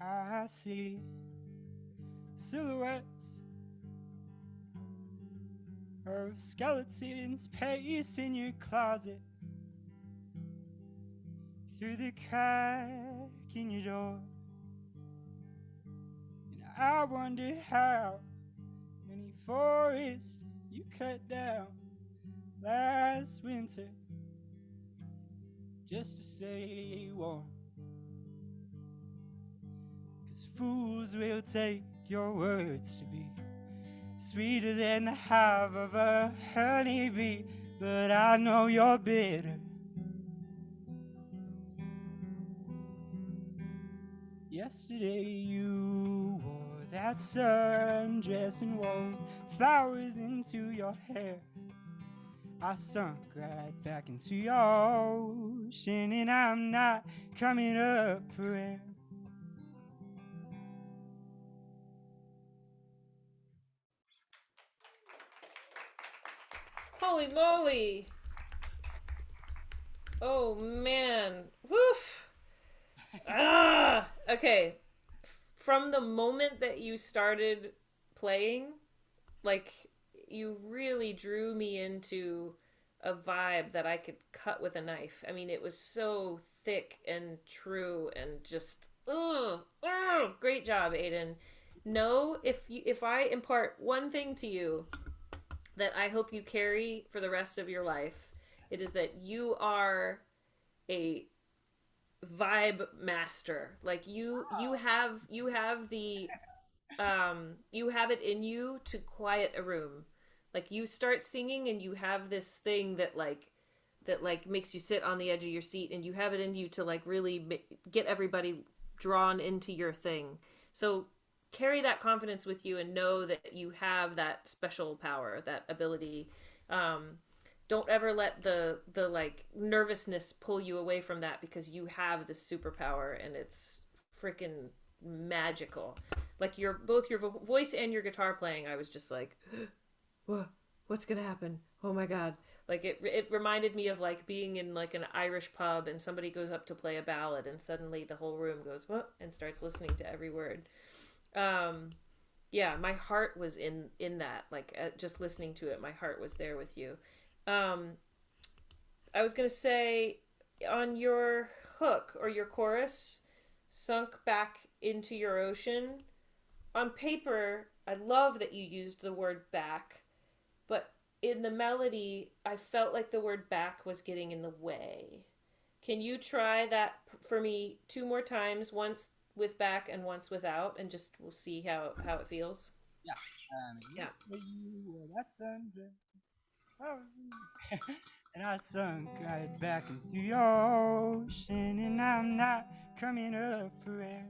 I see silhouettes of skeletons pacing your closet through the crack in your door. And I wonder how many forests you cut down last winter just to stay warm. 'Cause fools will take your words to be sweeter than the hive of a honeybee. But I know you're bitter. Yesterday you wore that sundress and wove flowers into your hair. I sunk right back into your ocean, and I'm not coming up for air. Holy moly! Oh man. Woof! Okay. From the moment that you started playing, like, you really drew me into a vibe that I could cut with a knife. I mean, it was so thick and true and just, great job, Aiden. No, if I impart one thing to you that I hope you carry for the rest of your life, it is that you are a vibe master. Like you have the you have it in you to quiet a room. Like you start singing and you have this thing that makes you sit on the edge of your seat, and you have it in you to like really get everybody drawn into your thing. So carry that confidence with you and know that you have that special power, that ability. don't ever let the like nervousness pull you away from that, because you have this superpower and it's freaking magical. Like both your voice and your guitar playing, I was just like, what's gonna happen? Oh my god! Like it reminded me of like being in like an Irish pub and somebody goes up to play a ballad and suddenly the whole room goes what and starts listening to every word. Yeah, my heart was in that. Like just listening to it, my heart was there with you. I was gonna say on your hook or your chorus, sunk back into your ocean. On paper, I love that you used the word back, but in the melody, I felt like the word back was getting in the way. Can you try that for me 2 more times, once with back and once without, and just we'll see how it feels? Yeah. Yeah. That sundress. Oh. And I sunk right back into your ocean, and I'm not coming up for air.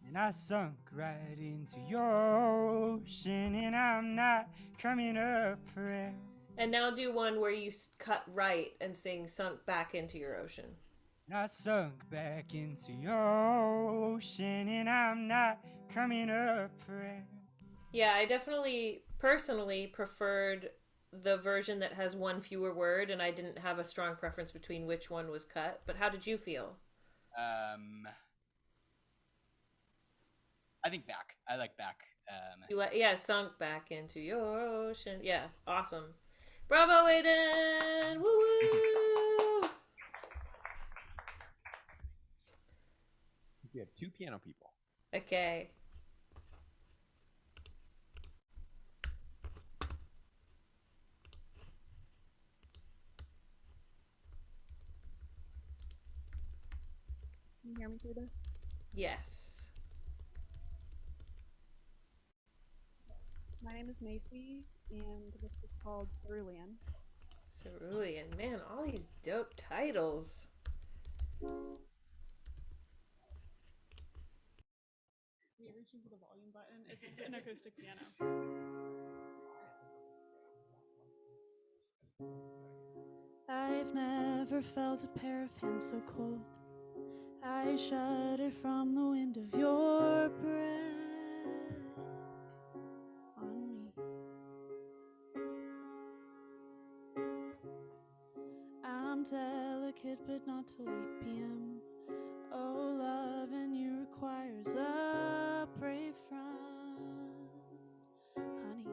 And I sunk right into your ocean, and I'm not coming up for air. And now do one where you cut right and sing sunk back into your ocean. And I sunk back into your ocean, and I'm not coming up for air. Yeah, I definitely personally preferred the version that has one fewer word, and I didn't have a strong preference between which one was cut. But how did you feel? I think back. I like back. Yeah, sunk back into your ocean. Yeah, awesome. Bravo, Aiden! Woo woo! We have 2 piano people. Okay. Can you hear me through this? Yes. My name is Macy, and this is called Cerulean. Cerulean. Man, all these dope titles. Are you reaching for the volume button? It's an acoustic piano. I've never felt a pair of hands so cold. I shudder from the wind of your breath on me. I'm delicate but not till 8 p.m. Oh, loving you requires a brave front, honey.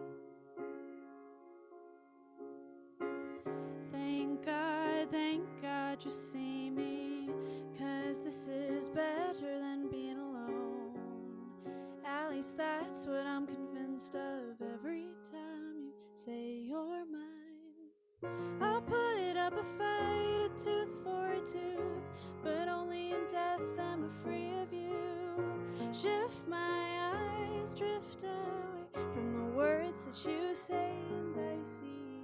Thank God you see me, 'cause this is better than being alone. At least that's what I'm convinced of every time you say you're mine. I'll put up a fight, a tooth for a tooth, but only in death am I free of you. Shift my eyes, drift away from the words that you say, and I see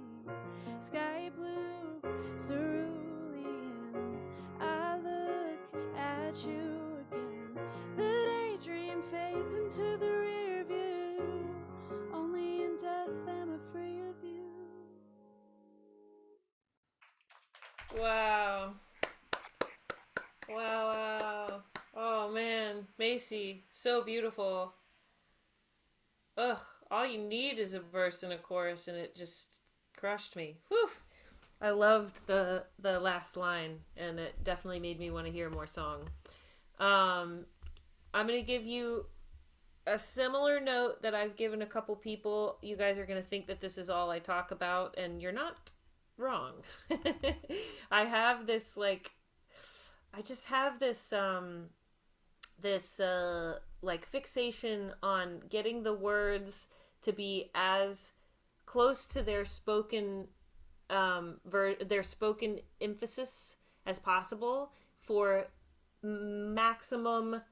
sky blue, cerulean. I look at you again. The daydream fades into the rear view. Only in death am I free of you. Wow. Wow. Oh man, Macy, so beautiful. Ugh, all you need is a verse and a chorus, and it just crushed me. Whew. I loved the last line, and it definitely made me want to hear more song. I'm gonna give you a similar note that I've given a couple people. You guys are gonna think that this is all I talk about, and you're not wrong. I have this like, I just have this like fixation on getting the words to be as close to their spoken their spoken emphasis as possible for maximum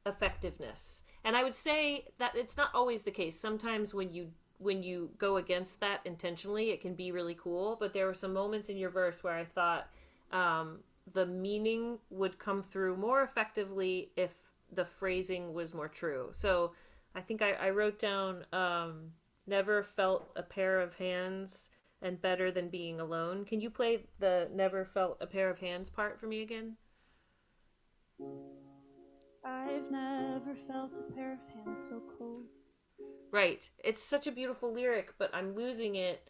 effectiveness. And I would say that it's not always the case. Sometimes when you go against that intentionally, it can be really cool. But there were some moments in your verse where I thought the meaning would come through more effectively if the phrasing was more true. So I think I wrote down never felt a pair of hands and better than being alone. Can you play the never felt a pair of hands part for me again? I've never felt a pair of hands so cold. Right. It's such a beautiful lyric, but I'm losing it.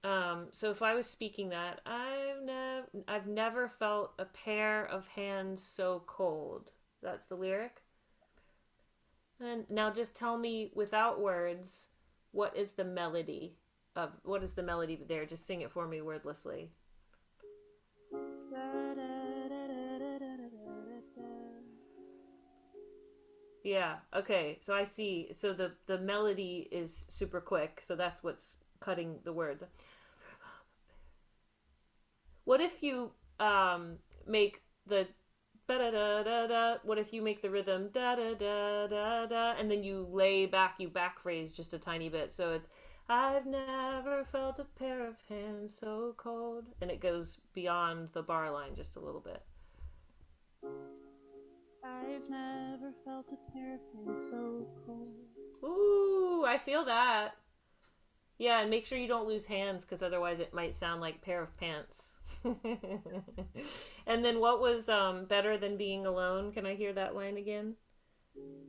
So if I was speaking that, I've never felt a pair of hands so cold. That's the lyric. And now just tell me without words, what is the melody there? Just sing it for me wordlessly. Yeah. Okay. So I see. So the melody is super quick. So that's what's cutting the words. What if you make the da da da da da? What if you make the rhythm da da da da da, and then you back phrase just a tiny bit. So it's I've never felt a pair of hands so cold, and it goes beyond the bar line just a little bit. I've never felt a pair of hands so cold. Ooh, I feel that. Yeah, and make sure you don't lose hands, because otherwise it might sound like pair of pants. And then what was better than being alone? Can I hear that line again?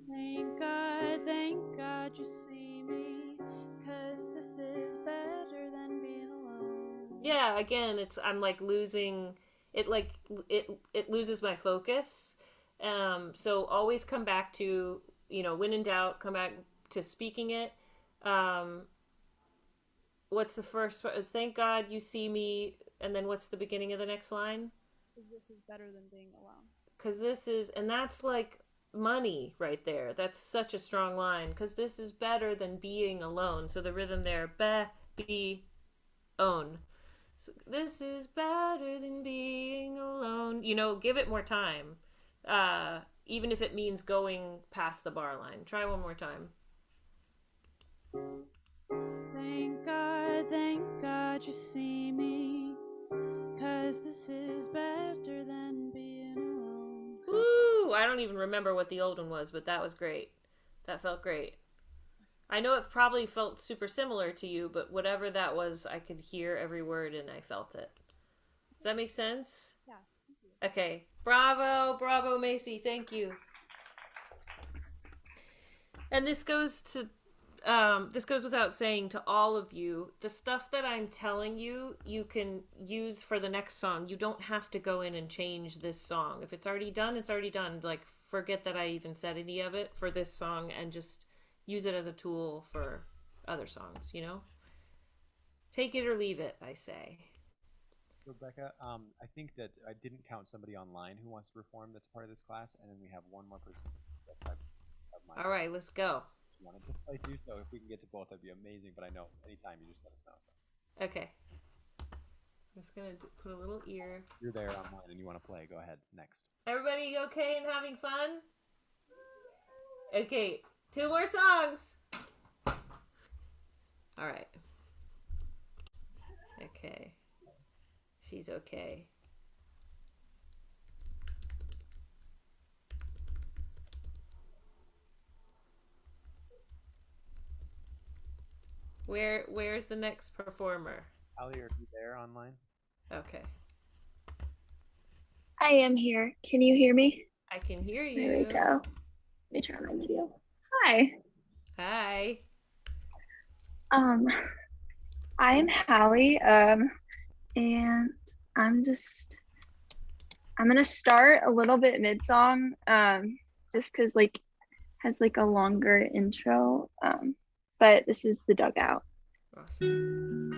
Thank God you see me, 'cause this is better than being alone. Yeah, again, I'm like losing it, like it loses my focus. So always come back to, when in doubt, come back to speaking it. What's the first? Thank God you see me, and then what's the beginning of the next line? Because this is better than being alone. Because this is, and that's like money right there. That's such a strong line. Because this is better than being alone. So the rhythm there, be, own. So this is better than being alone. Give it more time. Even if it means going past the bar line. Try one more time. Thank God you see me, 'cause this is better than being alone. Ooh, I don't even remember what the old one was, but that was great. That felt great. I know it probably felt super similar to you, but whatever that was, I could hear every word and I felt it. Does that make sense? Yeah. Thank you. Okay. Bravo, Macy. Thank you. And this goes without saying to all of you, the stuff that I'm telling you, you can use for the next song. You don't have to go in and change this song. If it's already done, it's already done. Like, forget that I even said any of it for this song and just use it as a tool for other songs, Take it or leave it, I say. So Becca, I think that I didn't count somebody online who wants to perform that's part of this class, and then we have one more person. All right, let's go. Wanted to play too, so if we can get to both, that'd be amazing. But I know anytime you just let us know. So. Okay. I'm just gonna put a little ear. You're there online and you want to play. Go ahead. Next. Everybody okay and having fun? Okay, 2 more songs. All right. Okay. She's okay. Where's the next performer? Ali, are you there online? Okay. I am here. Can you hear me? I can hear you. There we go. Let me turn on my video. Hi. Hi. I'm Hallie. And I'm gonna start a little bit mid-song, just cause has a longer intro. But this is The Dugout. Awesome.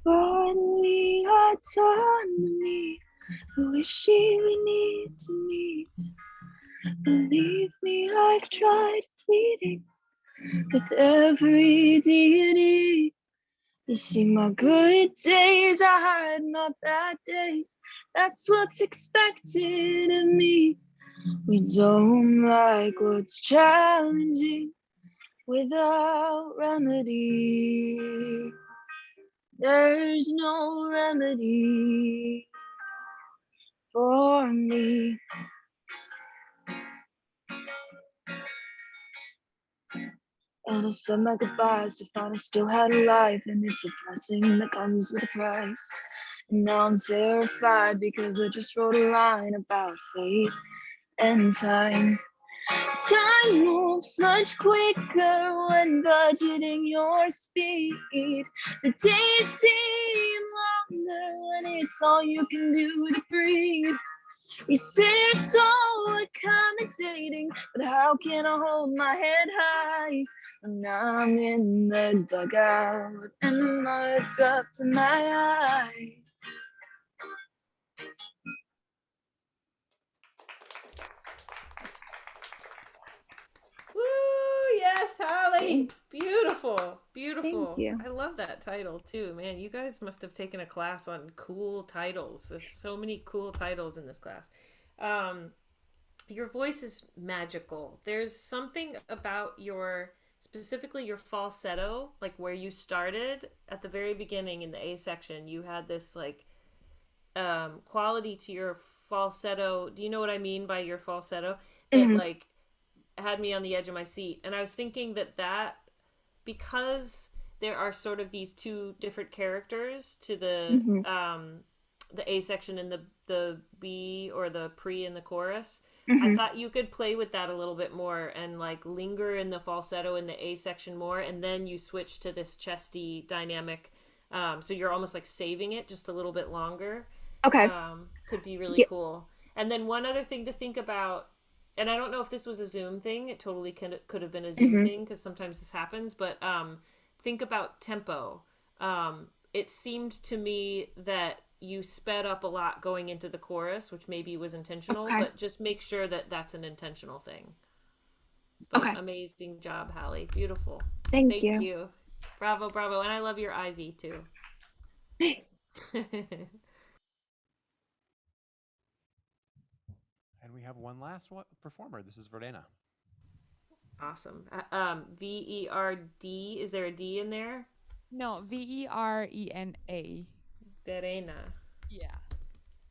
Finally, autonomy. Who is she we need to meet? Believe me, I've tried pleading with every deity. You see my good days, I hide my bad days. That's what's expected of me. We don't like what's challenging without remedy. There's no remedy for me. And I said my goodbyes to find I still had a life, and it's a blessing that comes with a price. And now I'm terrified because I just wrote a line about fate and time. Time moves much quicker when budgeting your speed. The days seem longer when it's all you can do to breathe. You say you're so accommodating, but how can I hold my head high when I'm in the dugout and the mud's up to my eyes? Woo! Yes, Holly. Beautiful, beautiful. Thank you. I love that title too, man. You guys must have taken a class on cool titles. There's so many cool titles in this class. Your voice is magical. There's something about specifically your falsetto, like where you started at the very beginning in the A section. You had this like quality to your falsetto. Do you know what I mean by your falsetto? That like had me on the edge of my seat. And I was thinking that because there are sort of these two different characters to the A section and the B, or the pre and the chorus, I thought you could play with that a little bit more and like linger in the falsetto in the A section more, and then you switch to this chesty dynamic, so you're almost like saving it just a little bit longer. Okay. Could be really cool. And then one other thing to think about, and I don't know if this was a Zoom thing, it totally could have been a Zoom thing, because sometimes this happens, but think about tempo. It seemed to me that you sped up a lot going into the chorus, which maybe was intentional, but just make sure that that's an intentional thing. But amazing job, Hallie. Beautiful. Thank you. You. Bravo, bravo. And I love your Ivy too. And we have one last performer. This is Verena. Awesome. VERD. Is there a D in there? No, VERENA. Verena. Yeah.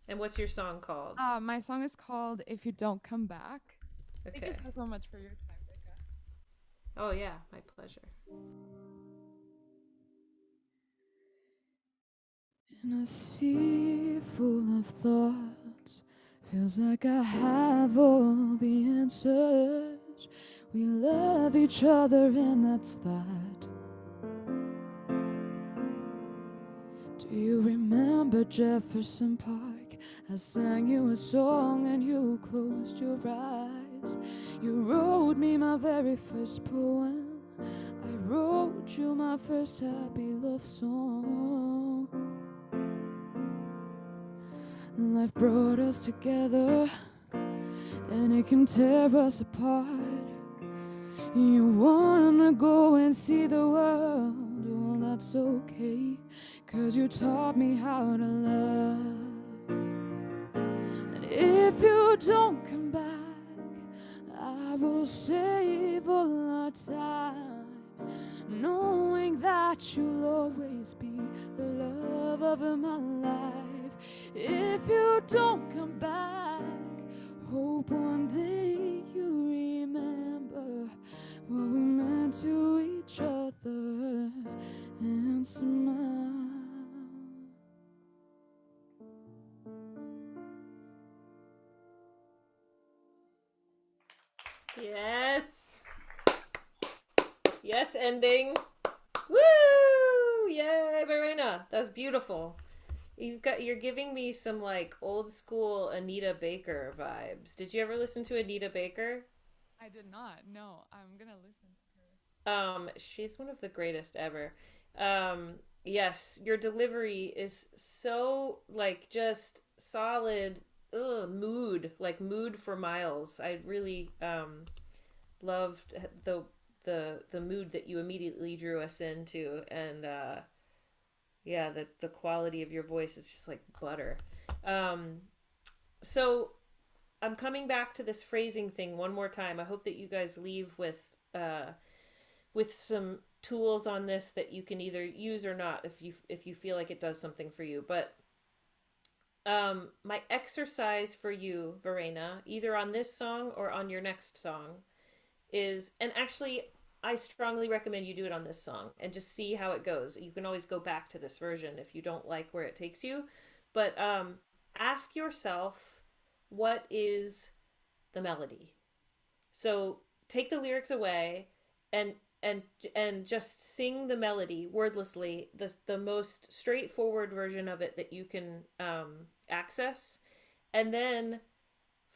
And what's your song called? My song is called If You Don't Come Back. Okay. Thank you so much for your time, Becca. Oh yeah, my pleasure. In a sea full of thoughts, feels like I have all the answers. We love each other and that's that. Do you remember Jefferson Park? I sang you a song and you closed your eyes. You wrote me my very first poem. I wrote you my first happy love song. Life brought us together, and it can tear us apart. You wanna go and see the world, well that's okay, 'cause you taught me how to love. And if you don't come back, I will save all our time, knowing that you'll always be the love of my life. If you don't come back, hope one day you remember what we meant to each other and smile. Yes. Yes, ending. Woo! Yay, Verena. That was beautiful. You're giving me some like old school Anita Baker vibes. Did you ever listen to Anita Baker? I did not. No, I'm gonna listen to her. She's one of the greatest ever. Yes, your delivery is so like just solid. Mood for miles. I really loved the mood that you immediately drew us into, and yeah, the quality of your voice is just like butter. So I'm coming back to this phrasing thing one more time. I hope that you guys leave with some tools on this that you can either use or not if you feel like it does something for you. But my exercise for you, Verena, either on this song or on your next song, is, and actually I strongly recommend you do it on this song and just see how it goes. You can always go back to this version if you don't like where it takes you. But ask yourself, what is the melody? So take the lyrics away and and and just sing the melody wordlessly, the most straightforward version of it that you can access, and then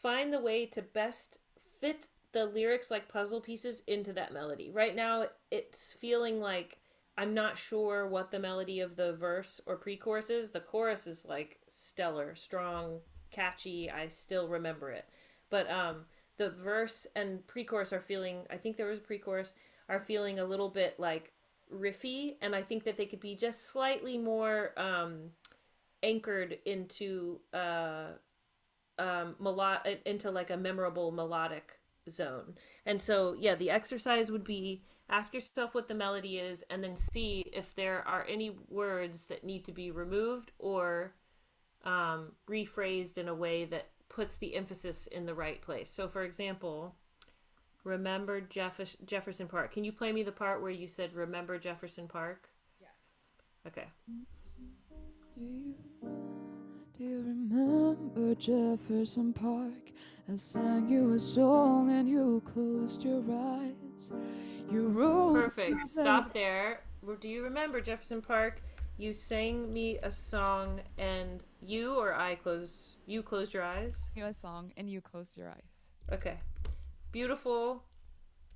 find the way to best fit the lyrics like puzzle pieces into that melody. Right now, it's feeling like I'm not sure what the melody of the verse or pre-chorus is. The chorus is like stellar, strong, catchy. I still remember it. But the verse and pre-chorus are feeling, I think there was a pre-chorus, are feeling a little bit like riffy, and I think that they could be just slightly more anchored into into like a memorable melodic zone. And so yeah, the exercise would be ask yourself what the melody is and then see if there are any words that need to be removed or rephrased in a way that puts the emphasis in the right place. So for example, remember Jefferson Park. Can you play me the part where you said remember Jefferson Park? Yeah. Okay. Do you remember Jefferson Park? I sang you a song and you closed your eyes. You wrote. Perfect. Stop there. Do you remember Jefferson Park? You sang me a song and you closed your eyes? You a song and you closed your eyes. Okay. Beautiful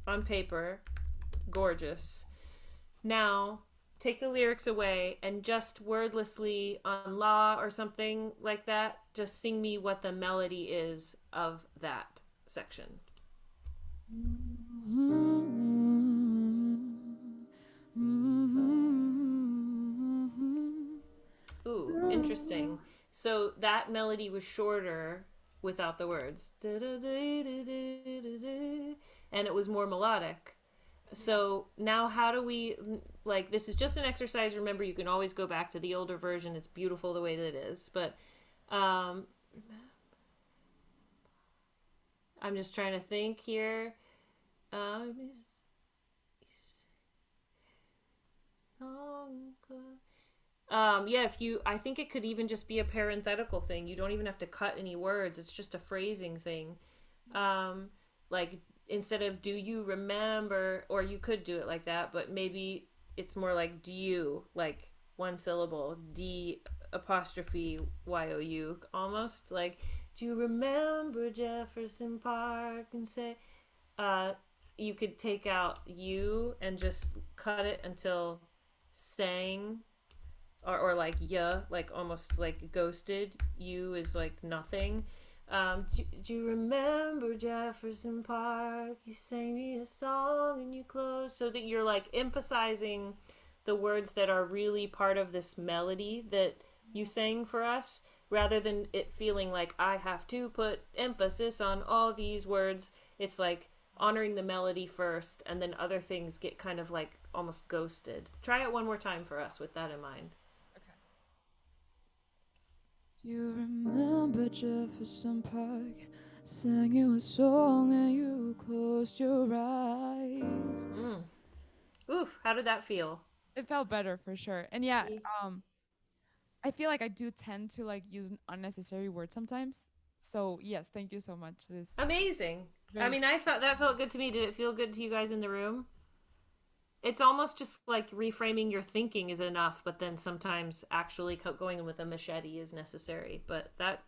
on paper. Gorgeous. Now, take the lyrics away and just wordlessly on la or something like that, just sing me what the melody is of that section. Ooh, interesting. So that melody was shorter without the words. And it was more melodic. So now how do we, like, this is just an exercise. Remember, you can always go back to the older version. It's beautiful the way that it is. But I'm just trying to think here. Yeah, I think it could even just be a parenthetical thing. You don't even have to cut any words. It's just a phrasing thing. Like, instead of do you remember, or you could do it like that, but maybe it's more like do you, like one syllable, D apostrophe Y-O-U, almost like, do you remember Jefferson Park, and say, you could take out you and just cut it until sang, or like yeah, like almost like ghosted. You is like nothing. Do you remember Jefferson Park? You sang me a song and you closed, so that you're like emphasizing the words that are really part of this melody that you sang for us, rather than it feeling like I have to put emphasis on all these words. It's like honoring the melody first, and then other things get kind of like almost ghosted. Try it one more time for us with that in mind. Do you remember Jefferson Park? Sang you a song and you closed your eyes. Oof, how did that feel? It felt better for sure. And yeah, I feel like I do tend to like use unnecessary words sometimes. So yes, thank you so much. This amazing. I mean, I felt that felt good to me. Did it feel good to you guys in the room? It's almost just like reframing your thinking is enough, but then sometimes actually going with a machete is necessary. But that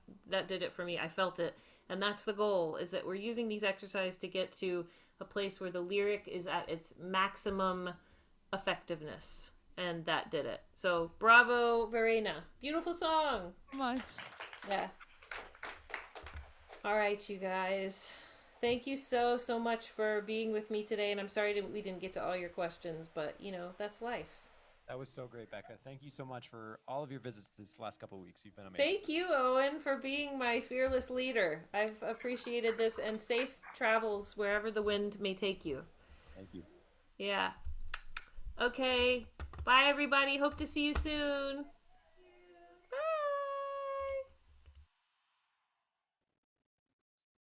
did it for me. I felt it. And that's the goal, is that we're using these exercises to get to a place where the lyric is at its maximum effectiveness. And that did it. So bravo, Verena. Beautiful song. So much. Yeah. All right, you guys. Thank you so much for being with me today, and I'm sorry we didn't get to all your questions, but, you know, that's life. That was so great, Becca. Thank you so much for all of your visits this last couple of weeks. You've been amazing. Thank you, Owen, for being my fearless leader. I've appreciated this, and safe travels wherever the wind may take you. Thank you. Yeah. Okay. Bye, everybody. Hope to see you soon.